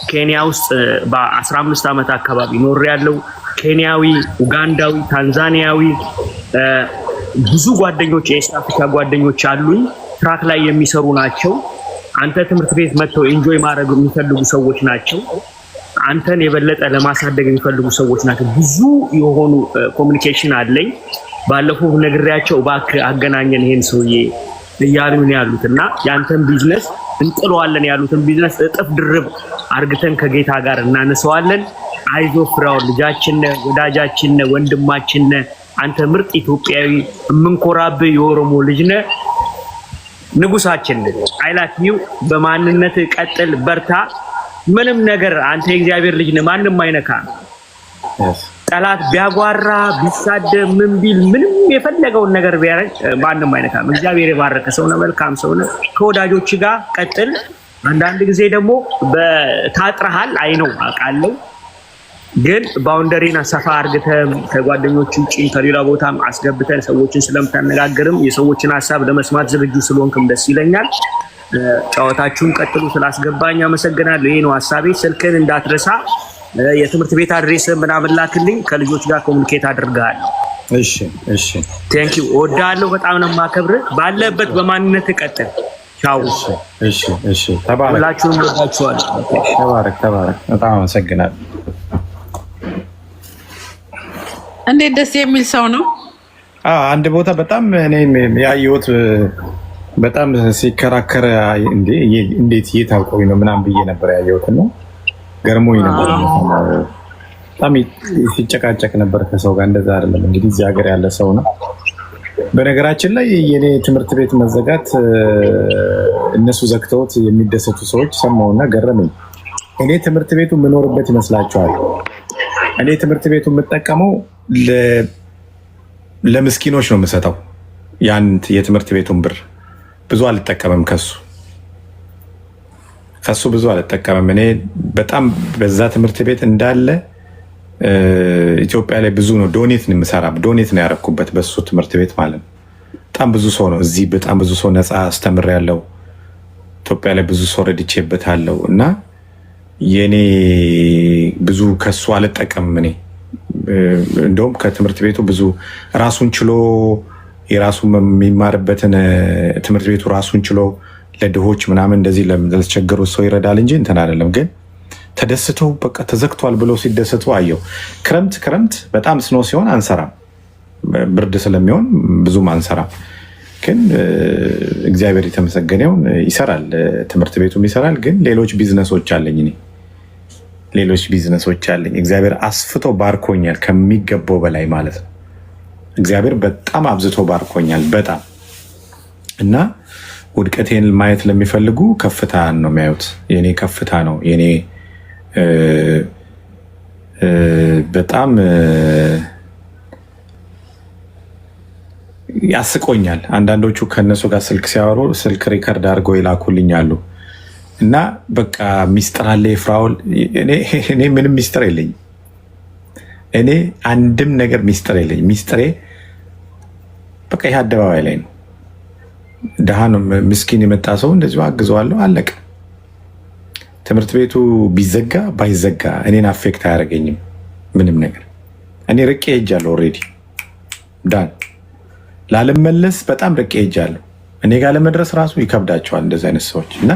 ኬንያ ውስጥ በ15 ዓመት አካባቢ ኖሬያለሁ። ኬንያዊ፣ ኡጋንዳዊ፣ ታንዛኒያዊ ብዙ ጓደኞች የኤስት አፍሪካ ጓደኞች አሉኝ። ትራክ ላይ የሚሰሩ ናቸው። አንተ ትምህርት ቤት መጥተው ኤንጆይ ማድረግ የሚፈልጉ ሰዎች ናቸው። አንተን የበለጠ ለማሳደግ የሚፈልጉ ሰዎች ናቸው። ብዙ የሆኑ ኮሚኒኬሽን አለኝ። ባለፈው ነግሬያቸው እባክህ አገናኘን ይሄን ሰውዬ እያሉን ያሉት እና ያንተን ቢዝነስ እንጥለዋለን ያሉትን ቢዝነስ እጥፍ ድርብ አርግተን ከጌታ ጋር እናነሳዋለን። አይዞ ፍራው ልጃችን፣ ወዳጃችን፣ ወንድማችን አንተ ምርጥ ኢትዮጵያዊ የምንኮራብህ የኦሮሞ ልጅ ነህ። ንጉሳችን አይላኪው በማንነት ቀጥል፣ በርታ። ምንም ነገር አንተ የእግዚአብሔር ልጅ ነህ። ማንም አይነካ። ጠላት ቢያጓራ ቢሳደብ ምን ቢል ምንም የፈለገውን ነገር ቢያረግ ማንም አይነካም። እግዚአብሔር የባረከ ሰው ነው፣ መልካም ሰው ነው። ከወዳጆች ጋር ቀጥል። አንዳንድ ጊዜ ደግሞ በታጥረሃል አይነው አውቃለሁ። ግን ባውንደሪና ሰፋ አርግተን ከጓደኞች ውጪ ከሌላ ቦታም አስገብተን ሰዎችን ስለምታነጋግርም የሰዎችን ሀሳብ ለመስማት ዝግጁ ስለሆንክም ደስ ይለኛል። ጨዋታችሁን ቀጥሉ። ስላስገባኝ አመሰግናለሁ። ይሄ ነው ሀሳቤ። ስልክን እንዳትረሳ። የትምህርት ቤት አድሬስ ምናምን ላክልኝ። ከልጆች ጋር ኮሙኒኬት አድርጋለሁ። እሺ እሺ። ቴንክ ዩ። እወዳለሁ። በጣም ነው የማከብርህ። ባለበት በማንነት ቀጥል። ቻው። እሺ እሺ። ተባረክ። ሁላችሁም ወዳችኋለሁ። ተባረክ ተባረክ። በጣም አመሰግናለሁ። እንዴት ደስ የሚል ሰው ነው። አንድ ቦታ በጣም እኔ ያየሁት በጣም ሲከራከር እንዴት እየታውቀው ነው ምናምን ብዬ ነበር ያየሁት ነው። ገርሞኝ ነበር። በጣም ሲጨቃጨቅ ነበር ከሰው ጋር። እንደዛ አይደለም እንግዲህ እዚህ ሀገር ያለ ሰው ነው። በነገራችን ላይ የኔ ትምህርት ቤት መዘጋት እነሱ ዘግተውት የሚደሰቱ ሰዎች ሰማውና ገረመኝ። እኔ ትምህርት ቤቱ የምኖርበት ይመስላችኋል? እኔ ትምህርት ቤቱ የምጠቀመው ለምስኪኖች ነው የምሰጠው። ያን የትምህርት ቤቱን ብር ብዙ አልጠቀምም። ከሱ ብዙ አልጠቀምም። እኔ በጣም በዛ ትምህርት ቤት እንዳለ ኢትዮጵያ ላይ ብዙ ነው ዶኔት ነው የምሰራ። ዶኔት ነው ያደረኩበት በሱ ትምህርት ቤት ማለት ነው። በጣም ብዙ ሰው ነው እዚህ በጣም ብዙ ሰው ነፃ አስተምሬያለሁ። ኢትዮጵያ ላይ ብዙ ሰው ረድቼበታለሁ እና የኔ ብዙ ከሱ አልጠቀምም። እኔ እንደውም ከትምህርት ቤቱ ብዙ ራሱን ችሎ የራሱ የሚማርበትን ትምህርት ቤቱ ራሱን ችሎ ለድሆች ምናምን እንደዚህ ለተቸገሩት ሰው ይረዳል እንጂ እንትን አይደለም። ግን ተደስተው በቃ ተዘግቷል ብለው ሲደሰቱ አየው። ክረምት በጣም ስኖ ሲሆን አንሰራም፣ ብርድ ስለሚሆን ብዙም አንሰራም። ግን እግዚአብሔር የተመሰገነውን ይሰራል፣ ትምህርት ቤቱም ይሰራል። ግን ሌሎች ቢዝነሶች አለኝ እኔ ሌሎች ቢዝነሶች አለኝ። እግዚአብሔር አስፍቶ ባርኮኛል ከሚገባው በላይ ማለት ነው። እግዚአብሔር በጣም አብዝቶ ባርኮኛል። በጣም እና ውድቀቴን ማየት ለሚፈልጉ ከፍታን ነው የሚያዩት። የኔ ከፍታ ነው የኔ በጣም ያስቆኛል። አንዳንዶቹ ከነሱ ጋር ስልክ ሲያወሩ ስልክ ሪከርድ አድርገው ይላኩልኛሉ እና በቃ ሚስጥር አለ የፍራኦል። እኔ ምንም ሚስጥር የለኝም። እኔ አንድም ነገር ሚስጥር የለኝም። ሚስጥሬ በቃ ይህ አደባባይ ላይ ነው። ድሃ ነው ምስኪን የመጣ ሰው እንደዚሁ አግዘዋለሁ፣ አለቀ። ትምህርት ቤቱ ቢዘጋ ባይዘጋ እኔን አፌክት አያደርገኝም ምንም ነገር። እኔ ርቄ ሄጃለሁ ኦልሬዲ ዳን ላለመለስ በጣም ርቄ ሄጃለሁ። እኔ ጋር ለመድረስ ራሱ ይከብዳቸዋል እንደዚህ አይነት ሰዎች እና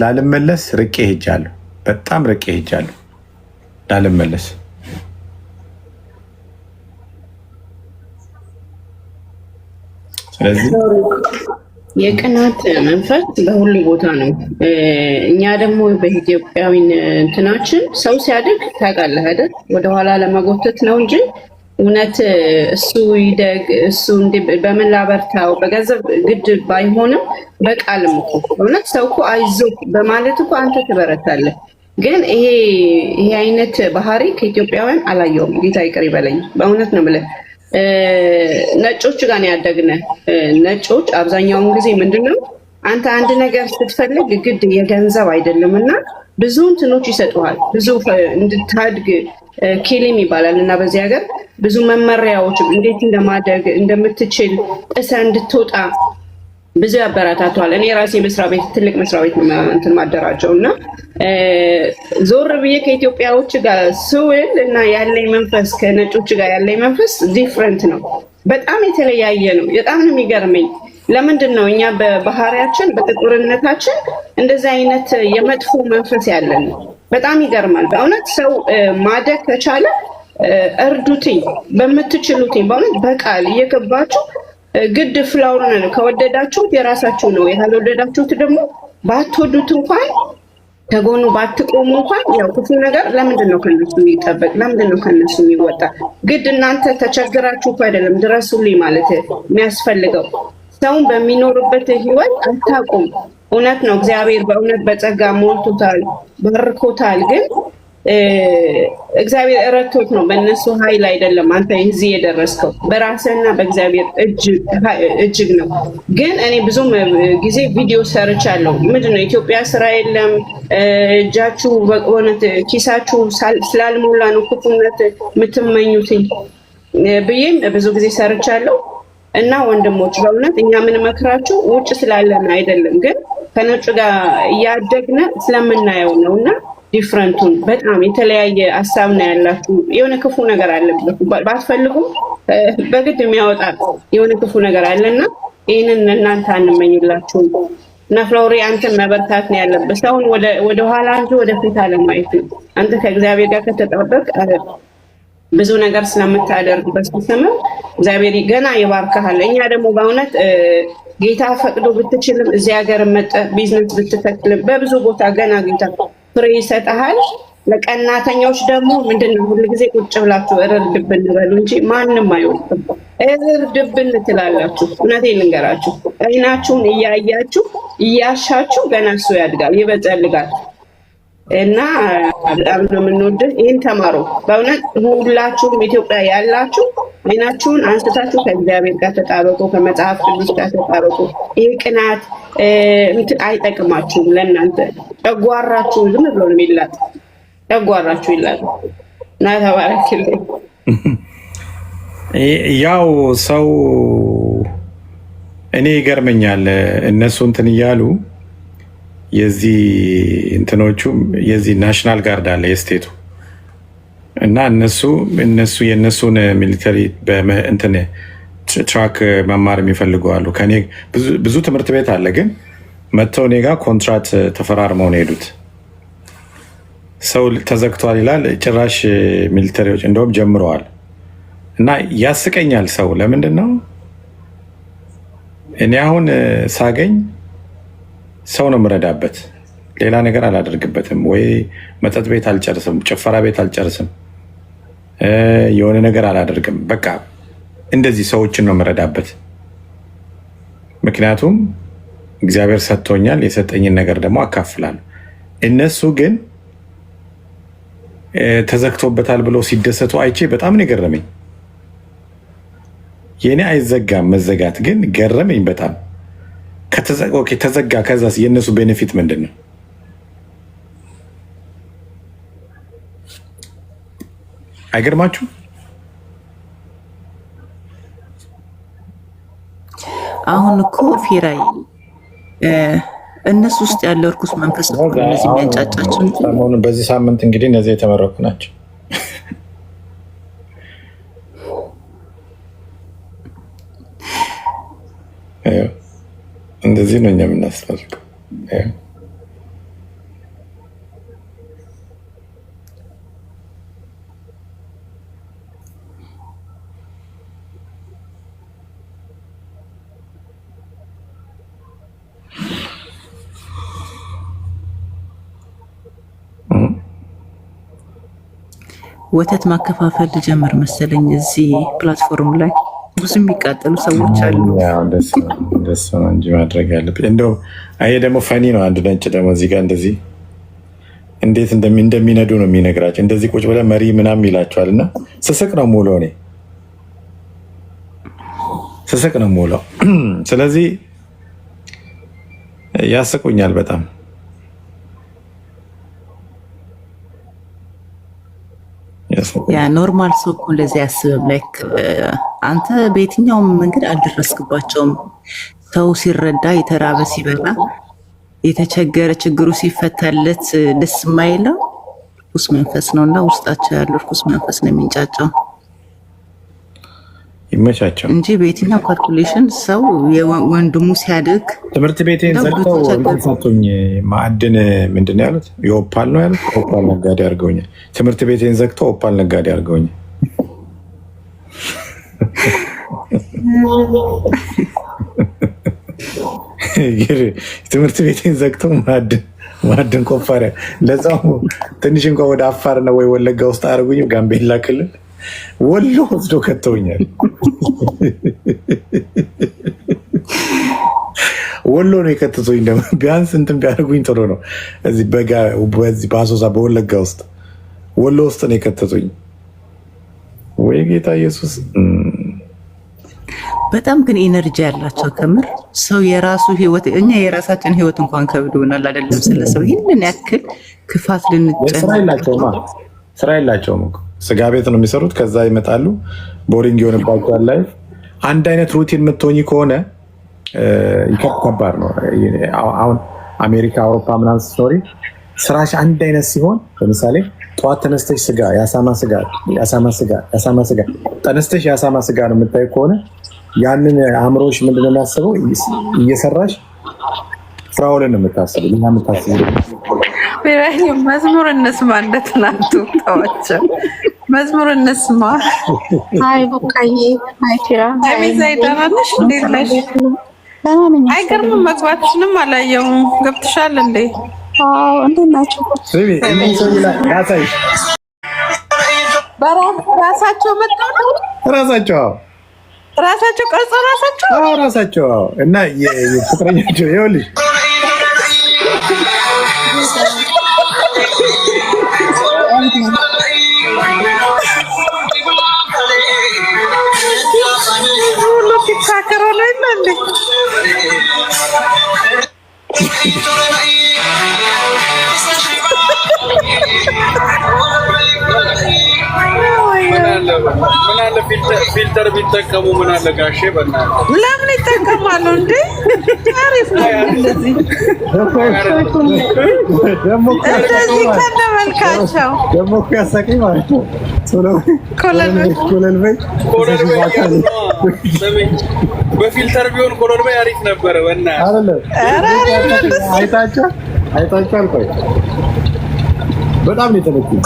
ላለመለስ ርቄ ሄጃለሁ፣ በጣም ርቄ ሄጃለሁ ላለመለስ። ስለዚህ የቅናት መንፈስ በሁሉ ቦታ ነው። እኛ ደግሞ በኢትዮጵያዊ እንትናችን ሰው ሲያድግ ታውቃለህ አይደል? ወደኋላ ለመጎተት ነው እንጂ እውነት እሱ ይደግ እሱ በምን ላበርታው በገንዘብ ግድ ባይሆንም በቃልም እኮ እውነት ሰው እኮ አይዞህ በማለት እኮ አንተ ትበረታለህ። ግን ይሄ አይነት ባህሪ ከኢትዮጵያውያን አላየውም። ጌታ ይቅር ይበለኝ፣ በእውነት ነው የምልህ። ነጮች ጋር ነው ያደግነ። ነጮች አብዛኛውን ጊዜ ምንድነው አንተ አንድ ነገር ስትፈልግ ግድ የገንዘብ አይደለም እና ብዙ እንትኖች ይሰጡሃል። ብዙ እንድታድግ ኬሊም ይባላል እና በዚህ ሀገር ብዙ መመሪያዎች እንዴት እንደማደግ እንደምትችል ጥሰ እንድትወጣ ብዙ ያበረታቷል። እኔ ራሴ መስሪያ ቤት ትልቅ መስሪያ ቤት እንትን ማደራጀው እና ዞር ብዬ ከኢትዮጵያዎች ጋር ስውል እና ያለኝ መንፈስ ከነጮች ጋር ያለኝ መንፈስ ዲፍረንት ነው። በጣም የተለያየ ነው። በጣም ነው የሚገርመኝ። ለምንድን ነው እኛ በባህሪያችን በጥቁርነታችን እንደዚህ አይነት የመጥፎ መንፈስ ያለን? በጣም ይገርማል። በእውነት ሰው ማደግ ከቻለ እርዱትኝ፣ በምትችሉትኝ በእውነት በቃል እየገባችሁ ግድ ፍላውር ነው። ከወደዳችሁት የራሳችሁ ነው። ያልወደዳችሁት ደግሞ ባትወዱት እንኳን ከጎኑ ባትቆሙ እንኳን ያው ክፉ ነገር ለምንድን ነው ከነሱ የሚጠበቅ? ለምንድን ነው ከነሱ የሚወጣ? ግድ እናንተ ተቸግራችሁ እኮ አይደለም ድረሱልኝ ማለት የሚያስፈልገው። ሰውን በሚኖርበት ህይወት አታውቁም። እውነት ነው እግዚአብሔር በእውነት በጸጋ ሞልቶታል፣ ባርኮታል። ግን እግዚአብሔር እረቶት ነው፣ በእነሱ ኃይል አይደለም። አንተ እዚህ የደረስከው በራስህና በእግዚአብሔር እጅግ ነው። ግን እኔ ብዙም ጊዜ ቪዲዮ ሰርቻለሁ። ምንድነው ኢትዮጵያ ስራ የለም እጃችሁ በእውነት ኪሳችሁ ስላልሞላ ነው ክፉነት የምትመኙትኝ ብዬም ብዙ ጊዜ ሰርቻለሁ። እና ወንድሞች በእውነት እኛ የምንመክራችሁ ውጭ ስላለን አይደለም፣ ግን ከነጩ ጋር እያደግነ ስለምናየው ነው። እና ዲፍረንቱን በጣም የተለያየ ሀሳብ ነው ያላችሁ። የሆነ ክፉ ነገር አለበት ባትፈልጉም በግድ የሚያወጣ የሆነ ክፉ ነገር አለና ይህንን እናንተ አንመኝላችሁም። እና ፍላውሪ አንተን መበርታት ነው ያለበት። ሰውን ወደኋላ እንጂ ወደፊት አለማየት ነው። አንተ ከእግዚአብሔር ጋር ከተጠበቅ ብዙ ነገር ስለምታደርግ በስም እግዚአብሔር ገና ይባርካል። እኛ ደግሞ በእውነት ጌታ ፈቅዶ ብትችልም እዚህ ሀገር መጠ ቢዝነስ ብትተክልም በብዙ ቦታ ገና ጌታ ፍሬ ይሰጥሃል። ለቀናተኞች ደግሞ ምንድነው ሁልጊዜ ቁጭ ብላችሁ እርድብን በሉ እንጂ ማንም አይወድም። እርድብን ትላላችሁ። እውነቴን ልንገራችሁ፣ አይናችሁን እያያችሁ እያሻችሁ ገና እሱ ያድጋል ይበጠልጋል። እና በጣም ነው የምንወድህ። ይህን ተማሩ በእውነት ሁላችሁም ኢትዮጵያ ያላችሁ አይናችሁን አንስታችሁ ከእግዚአብሔር ጋር ተጣበቁ፣ ከመጽሐፍ ቅዱስ ጋር ተጣበቁ። ይህ ቅናት አይጠቅማችሁም። ለእናንተ ጨጓራችሁ ዝም ብሎ ነው የሚላጥ፣ ጨጓራችሁ ይላል። እና ተባረክልኝ። ያው ሰው እኔ ይገርመኛል እነሱ እንትን እያሉ የዚህ እንትኖቹ የዚህ ናሽናል ጋርድ አለ የስቴቱ እና እነሱ የእነሱን ሚሊተሪ እንትን ትራክ መማር የሚፈልጉ አሉ። ከኔ ብዙ ትምህርት ቤት አለ፣ ግን መጥተው እኔ ጋር ኮንትራት ተፈራርመው ነው ሄዱት። ሰው ተዘግቷል ይላል፣ ጭራሽ ሚሊተሪዎች እንደውም ጀምረዋል። እና ያስቀኛል። ሰው ለምንድን ነው እኔ አሁን ሳገኝ ሰው ነው የምረዳበት፣ ሌላ ነገር አላደርግበትም። ወይ መጠጥ ቤት አልጨርስም፣ ጭፈራ ቤት አልጨርስም፣ የሆነ ነገር አላደርግም። በቃ እንደዚህ ሰዎችን ነው የምረዳበት። ምክንያቱም እግዚአብሔር ሰጥቶኛል፣ የሰጠኝን ነገር ደግሞ አካፍላለሁ። እነሱ ግን ተዘግቶበታል ብለው ሲደሰቱ አይቼ በጣም ነው የገረመኝ። የኔ አይዘጋም፣ መዘጋት ግን ገረመኝ በጣም። ተዘጋ፣ ከዛስ የእነሱ ቤኔፊት ምንድን ነው? አይገርማችሁ? አሁን እኮ ፊራይ እነሱ ውስጥ ያለው እርኩስ መንፈስ እኮ እነዚህ የሚያንጫጫቸው እንጂ ሰሞኑን በዚህ ሳምንት እንግዲህ እነዚህ የተመረቁ ናቸው። እንደዚህ ነው እኛ የምናስፈልገው። ወተት ማከፋፈል ጀመር መሰለኝ እዚህ ፕላትፎርም ላይ ብዙ የሚቃጠሉ ሰዎች አሉ። እንደሱ ነው እንጂ ማድረግ ያለብን። እንደው አይ ደግሞ ፈኒ ነው። አንድ ነጭ ደግሞ እዚህ ጋር እንደዚህ እንዴት እንደሚነዱ ነው የሚነግራቸው። እንደዚህ ቁጭ ብለህ መሪ ምናምን ይላቸዋል እና ስስቅ ነው የምውለው እኔ ስስቅ ነው የምውለው። ስለዚህ ያስቁኛል በጣም። ያ ኖርማል ሰው እኮ እንደዚህ ያስብም። ላይክ አንተ በየትኛውም መንገድ አልደረስክባቸውም። ሰው ሲረዳ፣ የተራበ ሲበላ፣ የተቸገረ ችግሩ ሲፈታለት ደስ የማይለው ርኩስ መንፈስ ነው እና ውስጣቸው ያለው ርኩስ መንፈስ ነው የሚንጫጫው። ይመቻቸው እንጂ በየትኛው ካልኩሌሽን ሰው ወንድሙ ሲያድግ ትምህርት ቤቴን ዘግተው ሰጡኝ። ማዕድን ምንድን ነው ያሉት? የኦፓል ነው ያሉት። ኦፓል ነጋዴ አድርገውኛል። ትምህርት ቤቴን ዘግተው ኦፓል ነጋዴ አድርገውኛል። ትምህርት ቤቴን ዘግተው ማዕድን ቆፋሪያ፣ ለዛው ትንሽ እንኳን ወደ አፋርና ወይ ወለጋ ውስጥ አያደርጉኝም። ጋምቤላ ክልል ወሎ ወስዶ ከተውኛል። ወሎ ነው የከተቱኝ። ደግሞ ቢያንስ እንትን ቢያደርጉኝ ጥሩ ነው። እዚህ በዚህ በአሶሳ በወለጋ ውስጥ ወሎ ውስጥ ነው የከተቱኝ። ወይ ጌታ ኢየሱስ! በጣም ግን ኢነርጂ ያላቸው ከምር ሰው የራሱ ህይወት፣ እኛ የራሳችን ህይወት እንኳን ከብዶናል አይደለም ስለሰው ይህንን ያክል ክፋት ልንጨነቅ። ስራ የላቸውም እኮ ስጋ ቤት ነው የሚሰሩት። ከዛ ይመጣሉ፣ ቦሪንግ የሆነባቸዋል ላይፍ። አንድ አይነት ሩቲን የምትሆኝ ከሆነ ከባድ ነው። አሁን አሜሪካ፣ አውሮፓ ምናምን ስትኖሪ ስራሽ አንድ አይነት ሲሆን፣ ለምሳሌ ጠዋት ተነስተሽ ስጋ፣ የአሳማ ስጋ ተነስተሽ የአሳማ ስጋ ነው የምታይ ከሆነ ያንን አእምሮሽ ምንድነው የሚያስበው? እየሰራሽ ፍራውልን ነው የምታስበው። ሌላ የምታስበው መዝሙር እንስማ። እንደ ትናንቱ ተዋቸው። መዝሙር እንስማ። አይ ቡቃዬ፣ አይ ፊራ፣ አይ ሚዛይ ደህና ነሽ? እንዴት ነሽ? አይገርምም። መግባትሽንም አላየሁም። ገብተሻል እንዴ? አዎ። እንዴት ናቸው? ራሳቸው መጣው ራሳቸው ቀርጾ ራሳቸው እና የፍቅረኛቸው ይኸውልሽ ምን አለ ፊልተር ቢጠቀሙ ምን አለ ጋሼ? በእናትህ ለምን ይጠቀማሉ እንዴ? አሪፍ ነው እንደዚህ ከነመልካቸው ደግሞ እኮ ያሳቀኝ ማለት ነው። በፊልተር ቢሆን ኮሎል በይ አሪፍ ነበረ። በእናትህ አይታችኋል? ቆይ በጣም ነው የተመቸኝ።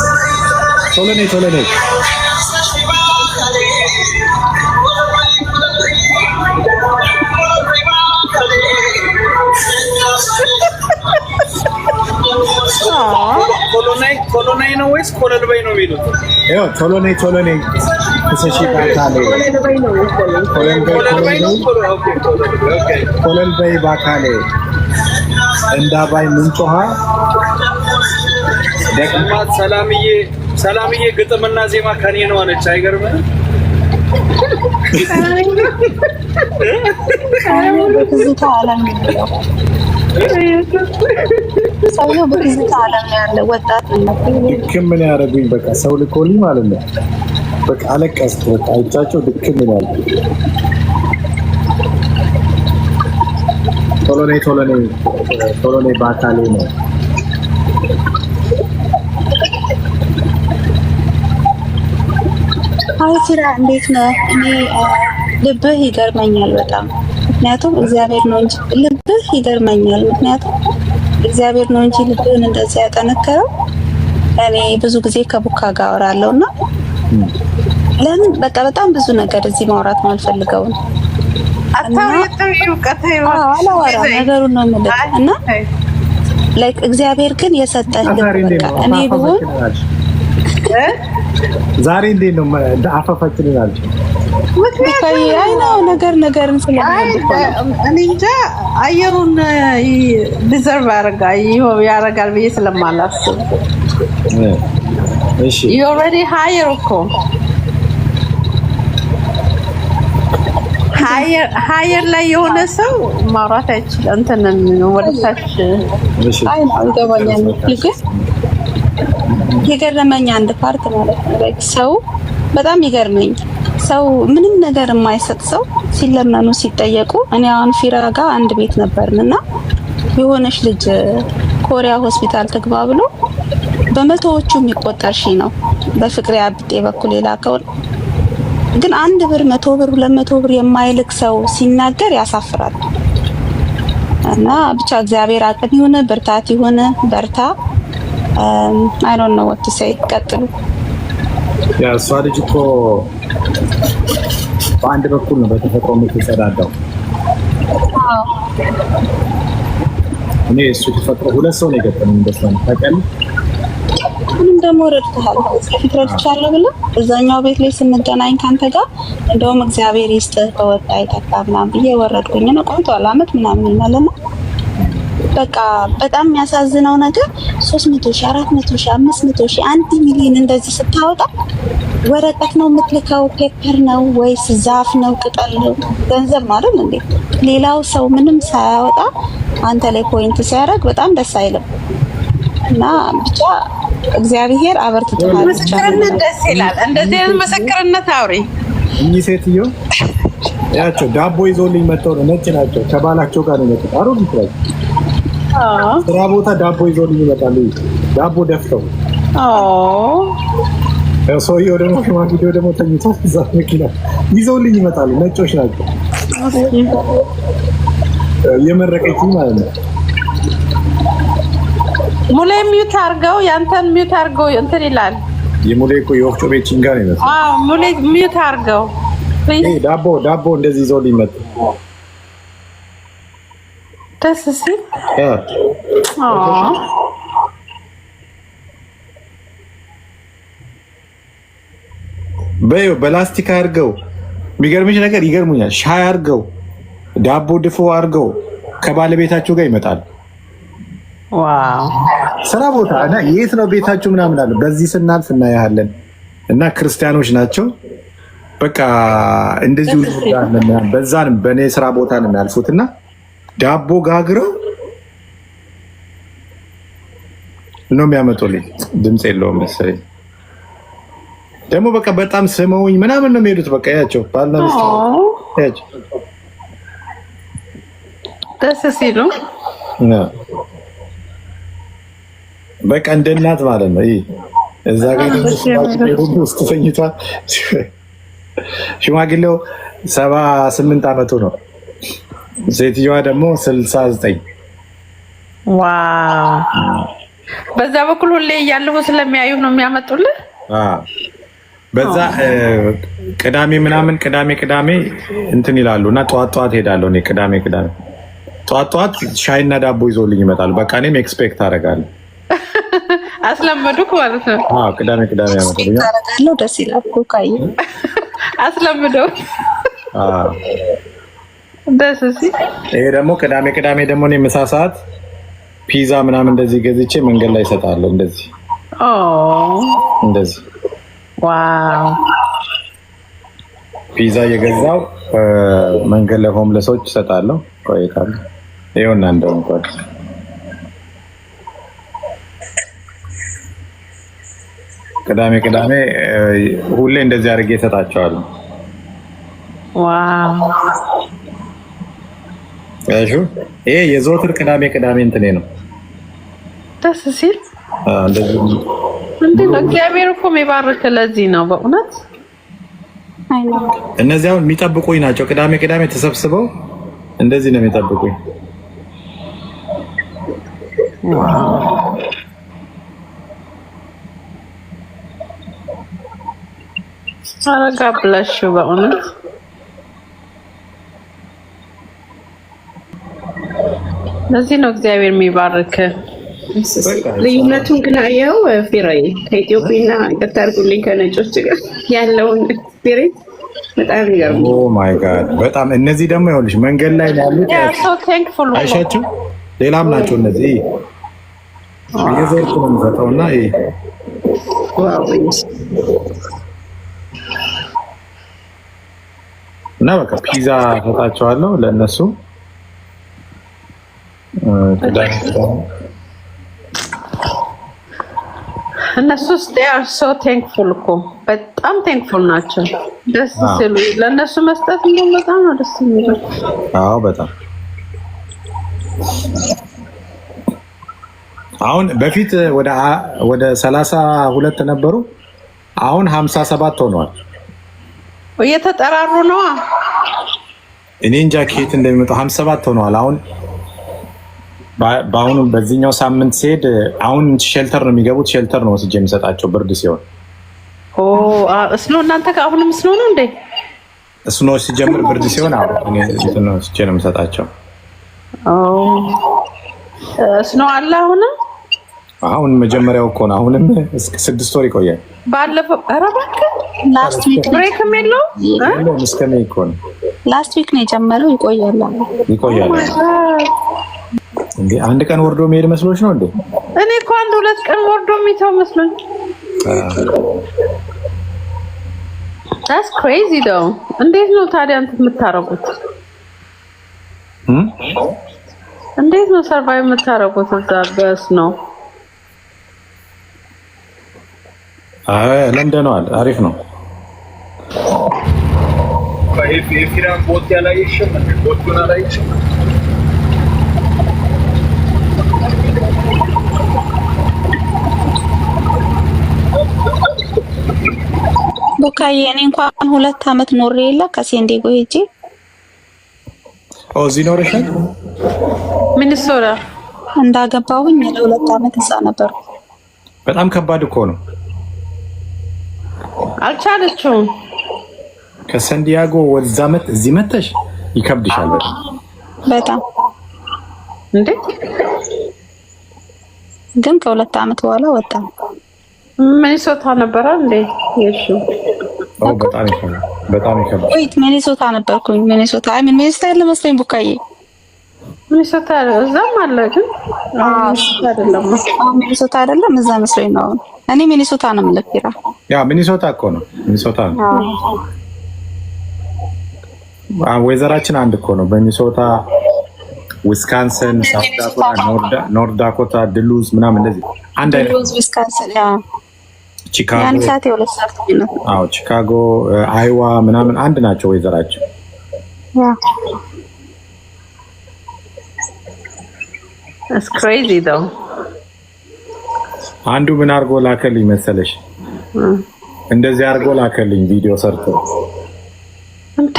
ቶሎ ነይ ኮሎናይ ነው ወይስ ኮለል በይ ነው የሚሉት? ቶሎ ነይ ክሰሺ ባካሌ ኮለል በይ ባካሌ እንዳባይ ምንጮሃ ደቅማት ሰላምዬ ግጥምና ዜማ ከኔ ነው አለች። አይገርምም? በትዝታ ዓለም ነው ሰውዬው በትዝታ ዓለም ያለ ወጣት ነው። ድክም ምን ያደርጉኝ በቃ ሰው ልኮልኝ ማለት ነው። በቃ አለቀስኩ። በቃ አይቻቸው ድክም ይላል። ቶሎኔ ባካሌ ነው። አይ ሲራ እንዴት ነህ? እኔ ልብህ ይገርመኛል በጣም ምክንያቱም እግዚአብሔር ነው እንጂ ልብህ ይገርመኛል ምክንያቱም እግዚአብሔር ነው እንጂ ልብህን እንደዚህ ያጠነከረው። እኔ ብዙ ጊዜ ከቡካ ጋር አወራለሁና ለምን በቃ በጣም ብዙ ነገር እዚህ ማውራት ማልፈልገው ነው። ነገሩን ነው የምልህ እና ላይክ እግዚአብሔር ግን የሰጠህ ልብ በቃ እኔ ብሆን ዛሬ እንዴት ነው አፋፋችን አልኩ አይ ነው ነገርን ስለማይደርስ እኔ እንጃ አየሩን ዲዘርቭ ያደርጋል ብዬ ስለማላስብ እሺ you already higher እኮ higher ላይ የሆነ ሰው ማውራት አይችልም እንትን ወደታች አይ ነው ይገባኛል። የገረመኝ አንድ ፓርት ማለት ነው ሰው በጣም ይገርመኝ ሰው ምንም ነገር የማይሰጥ ሰው ሲለመኑ ሲጠየቁ እኔ አሁን ፊራ ጋር አንድ ቤት ነበርንና የሆነች ልጅ ኮሪያ ሆስፒታል ትግባ ብሎ በመቶዎቹ የሚቆጠር ሺ ነው በፍቅር አብጤ በኩል የላከው ግን 1 ብር 100 ብር 200 ብር የማይልክ ሰው ሲናገር ያሳፍራል። እና ብቻ እግዚአብሔር አቅም ይሁን ብርታት ይሁን በርታ I don't know what to say ቀጥሉ። ያ እሷ ልጅ እኮ በአንድ በኩል ነው በተፈጥሮ የምትጸዳዳው። እኔ እሱ ተፈጥሮ ሁለት ሰው ነው የገጠመኝ እንደሷ ታውቂያለሽ። ምንም ደግሞ ረድተሃል ረድቻለሁ ብለህ እዛኛው ቤት ላይ ስንገናኝ ካንተ ጋር እንደውም እግዚአብሔር ይስጥህ በወጣ ይተካ ምናምን ብዬ ወረድኩኝ ነው ቆይቷል አመት ምናምን ይላልና በቃ በጣም የሚያሳዝነው ነገር 300,000 400,000 500,000 1 ሚሊዮን እንደዚህ ስታወጣ ወረቀት ነው የምትልከው ፔፐር ነው ወይስ ዛፍ ነው ቅጠል ነው ገንዘብ ማለት እንዴ? ሌላው ሰው ምንም ሳያወጣ አንተ ላይ ፖይንት ሲያደርግ በጣም ደስ አይልም። እና ብቻ እግዚአብሔር አበርትቷል። ምስክርነት ደስ ይላል። እንደዚህ አይነት ምስክርነት አውሪ። እኚህ ሴትዮ ያቸው ዳቦ ይዞልኝ መጥተው ነው ነጭ ናቸው ከባላቸው ጋር ነው የመጡት አሮጊት ይችላል ስራ ቦታ ዳቦ ይዞልኝ ይመጣሉ ዳቦ ደፍተው ሰውዬው ደግሞ ሽማግሌው ደግሞ ተኝቶ እዛ መኪና ይዘውልኝ ይመጣሉ ነጮች ናቸው የመረቀችኝ ማለት ነው ሙሌ ሚውት አድርገው ያንተን ሚውት አድርገው እንትን ይላል የሙሌ እኮ የወፍጮ ቤት ጭንጋ ነው ይመስል ሙሌ ሚውት አድርገው ዳቦ እንደዚህ ይዘውልኝ መጡ ደስ ሲል በላስቲክ አድርገው የሚገርምሽ ነገር ይገርሙኛል ሻይ አድርገው ዳቦ ድፎ አድርገው ከባለቤታቸው ጋር ይመጣሉ ዋው ስራ ቦታ እና የት ነው ቤታችሁ ምናምን አለ በዚህ ስናልፍ እናያለን እና ክርስቲያኖች ናቸው በቃ እንደዚህ በዛን በኔ ስራ ቦታ ነው የሚያልፉትና ዳቦ ጋግረው ነው የሚያመጡልኝ ድምፅ የለውም መሰለኝ ደግሞ በቃ በጣም ስመውኝ ምናምን ነው የሚሄዱት በቃ ያቸው ባልና ሚስት ያቸው ደስ ሲሉ በቃ እንደ እናት ማለት ነው ይሄ እዛ ጋር ሁሉ ውስጥ ተኝቷል ሽማግሌው 78 አመቱ ነው ሴትዮዋ ደግሞ 69 ዋው በዛ በኩል ሁሌ እያለሁ ስለሚያዩ ነው የሚያመጡልህ በዛ ቅዳሜ ምናምን ቅዳሜ እንትን ይላሉና ጠዋት ሄዳለሁ እኔ ቅዳሜ ጠዋት ሻይና ዳቦ ይዞልኝ ይመጣሉ በቃ እኔም ኤክስፔክት አደርጋለሁ አስለመዱክ ማለት ነው ቅዳሜ ያመጣልኝ ደስ ይላል እኮ ካይ አስለምደው ደስ ሲል። ይሄ ደግሞ ቅዳሜ ደግሞ እኔ ምሳ ሰዓት ፒዛ ምናምን እንደዚህ ገዝቼ መንገድ ላይ እሰጣለሁ። እንደዚህ ዋው ፒዛ እየገዛው መንገድ ላይ ሆምለሶች እሰጣለሁ። ቆይታለሁ ይኸውና እንደው እንኳን ቅዳሜ ሁሌ እንደዚህ አድርጌ እሰጣቸዋለሁ። ዋው እሺ ይሄ የዘወትር ቅዳሜ እንትኔ ነው። ደስ ሲል እንዴ ነው እግዚአብሔር እኮ የሚባርክ ለዚህ ነው በእውነት። እነዚህ አሁን የሚጠብቁኝ ናቸው። ቅዳሜ ተሰብስበው እንደዚህ ነው የሚጠብቁኝ። አረጋ ብላሽ በእውነት ለዚህ ነው እግዚአብሔር የሚባርክ። ልዩነቱን ግን አየው ፊራይ ከኢትዮጵያና ከታርጉልኝ ከነጮች ጋር ያለውን ስፒሪት በጣም ይገርም። ኦ ማይ ጋድ በጣም እነዚህ ደግሞ ይኸውልሽ መንገድ ላይ ያሉት አይሻችሁ ሌላም ናቸው እነዚህ የዘርኩ ነው የሚፈጠውና ዋው እና በቃ ፒዛ ሰጣቸዋለሁ ለእነሱ እነሱስ they are so thankful እኮ በጣም thankful ናቸው። ደስ ሲሉ ለእነሱ መስጠት እንደውም በጣም ነው ደስ የሚለው። አዎ በጣም አሁን በፊት ወደ 32 ነበሩ፣ አሁን 57 ሆነዋል። እየተጠራሩ ነው። እኔ እንጃ ከየት እንደሚመጣው 57 ሆነዋል። አሁን በአሁኑ በዚህኛው ሳምንት ሲሄድ አሁን ሼልተር ነው የሚገቡት። ሼልተር ነው ወስጄ የሚሰጣቸው ብርድ ሲሆን። እስኖ እናንተ ከአሁንም እስኖ ነው እንዴ? እስኖ ሲጀምር ብርድ ሲሆን እኔ እንትን ነው ወስጄ ነው የምሰጣቸው። እስኖ አለ አሁን መጀመሪያው እኮ ነው። አሁንም እስከ 6 ወር ይቆያል። ባለፈው ኧረ እባክህ ላስት ዊክ ብሬክም የለውም እስከ ሜይ እኮ ነው። ላስት ዊክ ነው የጀመረው። ይቆያል እንዴ? አንድ ቀን ወርዶ መሄድ መስሎሽ ነው እንዴ? እኔ እኮ 1-2 ቀን ወርዶ የሚተው መስሎኝ። That's crazy though። እንዴት ነው ታዲያ እንትን የምታረጉት? እንዴት ነው ሰርቫይቭ የምታረጉት እዛ በስ ነው? ለምደነዋል። አሪፍ ነው። የፊራን ቦት ያላየሽም እንዴ? ቦቱን አላየሽም? ቦካዬ እኔ እንኳን 2 አመት ኖሬ የለ ከሴንዲጎ ሄጄ እዚህ ኖረሻል? ሚኒሶታ እንዳገባሁኝ ለ2 አመት እዛ ነበር። በጣም ከባድ እኮ ነው። አልቻለችውም። ከሳንዲያጎ ወደዛ እዚህ መተሽ ይከብድሻል በጣም እንዴ? ግን ከ2 አመት በኋላ ወጣ። ሚኒሶታ ነበር እንዴ? እሺ በጣም ይከብዳል። ወይት ሚኒሶታ ነበርኩኝ። ሚኒሶታ ሚኒሶታ ያለ መስለኝ ቡካዬ። ሚኒሶታ እዛም አለ ግን አይደለም። ሚኒሶታ አይደለም እዛ መስለኝ ነው። እኔ ሚኒሶታ ነው የምልክራ። ያ ሚኒሶታ እኮ ነው። ሚኒሶታ ነው። ወይዘራችን አንድ እኮ ነው። በሚኒሶታ፣ ዊስካንሰን፣ ሳውት ዳኮታ፣ ኖርት ዳኮታ፣ ድሉዝ ምናምን እንደዚህ አንድ አይነት ድሉዝ፣ ዊስካንሰን፣ ያ ቺካጎ፣ ያን ሰዓት የሁለት ሰዓት ነው። አዎ ቺካጎ፣ አይዋ ምናምን አንድ ናቸው ወይዘራችን። ያ It's crazy though። አንዱ ምን አርጎ ላከልኝ መሰለሽ? እንደዚህ አርጎ ላከልኝ ቪዲዮ ሰርቶ እንዴ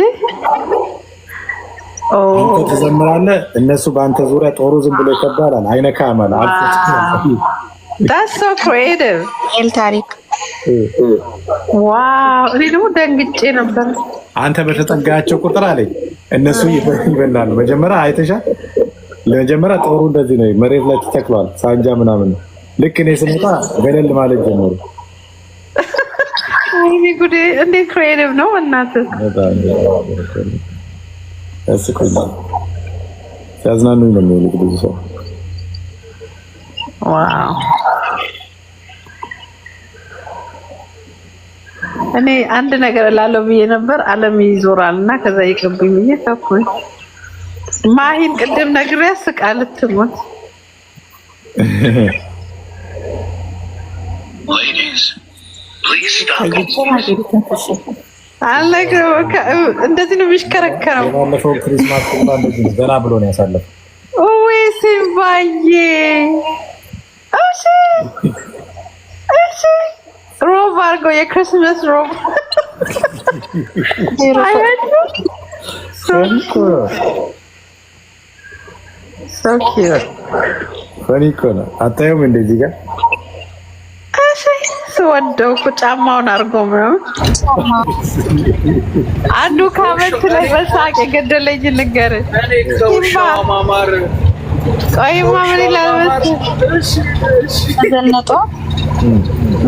አንተ ትዘምራለህ፣ እነሱ በአንተ ዙሪያ ጦሩ ዝም ብሎ ይከባላል። አይነካም አለ። That's so creative። ኤል ታሪክ ዋው! እኔ ደግሞ ደንግጬ ነበር። አንተ በተጠጋቸው ቁጥር አለኝ እነሱ ይበላሉ። መጀመሪያ አይተሻል? ለመጀመሪያ ጦሩ እንደዚህ ነው፣ መሬት ላይ ተተክሏል፣ ሳንጃ ምናምን። ልክ እኔ ስመጣ ገለል ማለት ጀመሩ። አይኔ ጉዴ! እንዴት ክሬቲቭ ነው እናትህ። ሲያዝናኑኝ ነው የሚውሉት ብዙ ሰው። ዋው! እኔ አንድ ነገር እላለሁ ብዬ ነበር፣ ዓለም ይዞራል እና ከዛ ይቀብኝ ብዬ ተኩኝ። ማሂን ቅድም ነግሬያት ስቃ ልትሞት። እንደዚህ ነው የሚሽከረከረው። ባለፈው ክሪስማስ እንደዚህ ዘና ብሎ ነው ያሳለፈው። ወይ ሲባዬ! እሺ እሺ፣ ሮብ አድርገው የክሪስማስ ሮብ so cute. ፈኒ እኮ ነው። አታየውም እንደዚህ ጋር ስወደው እኮ ጫማውን አድርጎ ምናምን አንዱ ካመት ላይ በሳቅ የገደለኝ ልንገርህ። ቆይማ ምን ይላል መሰለህ?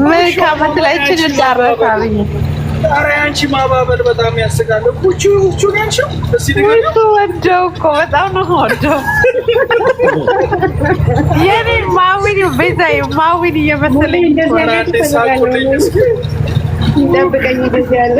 ምን ካመት ላይ ችን እንዳረሳ ብዬ ኧረ አንቺ ማባበል በጣም ያስቃል። ኩቹ ናቸው። ወደው እኮ በጣም ነው ወደው የኔ ማዊን ቤዛዬ ማዊን እየመሰለኝ እንደዚህ ያለ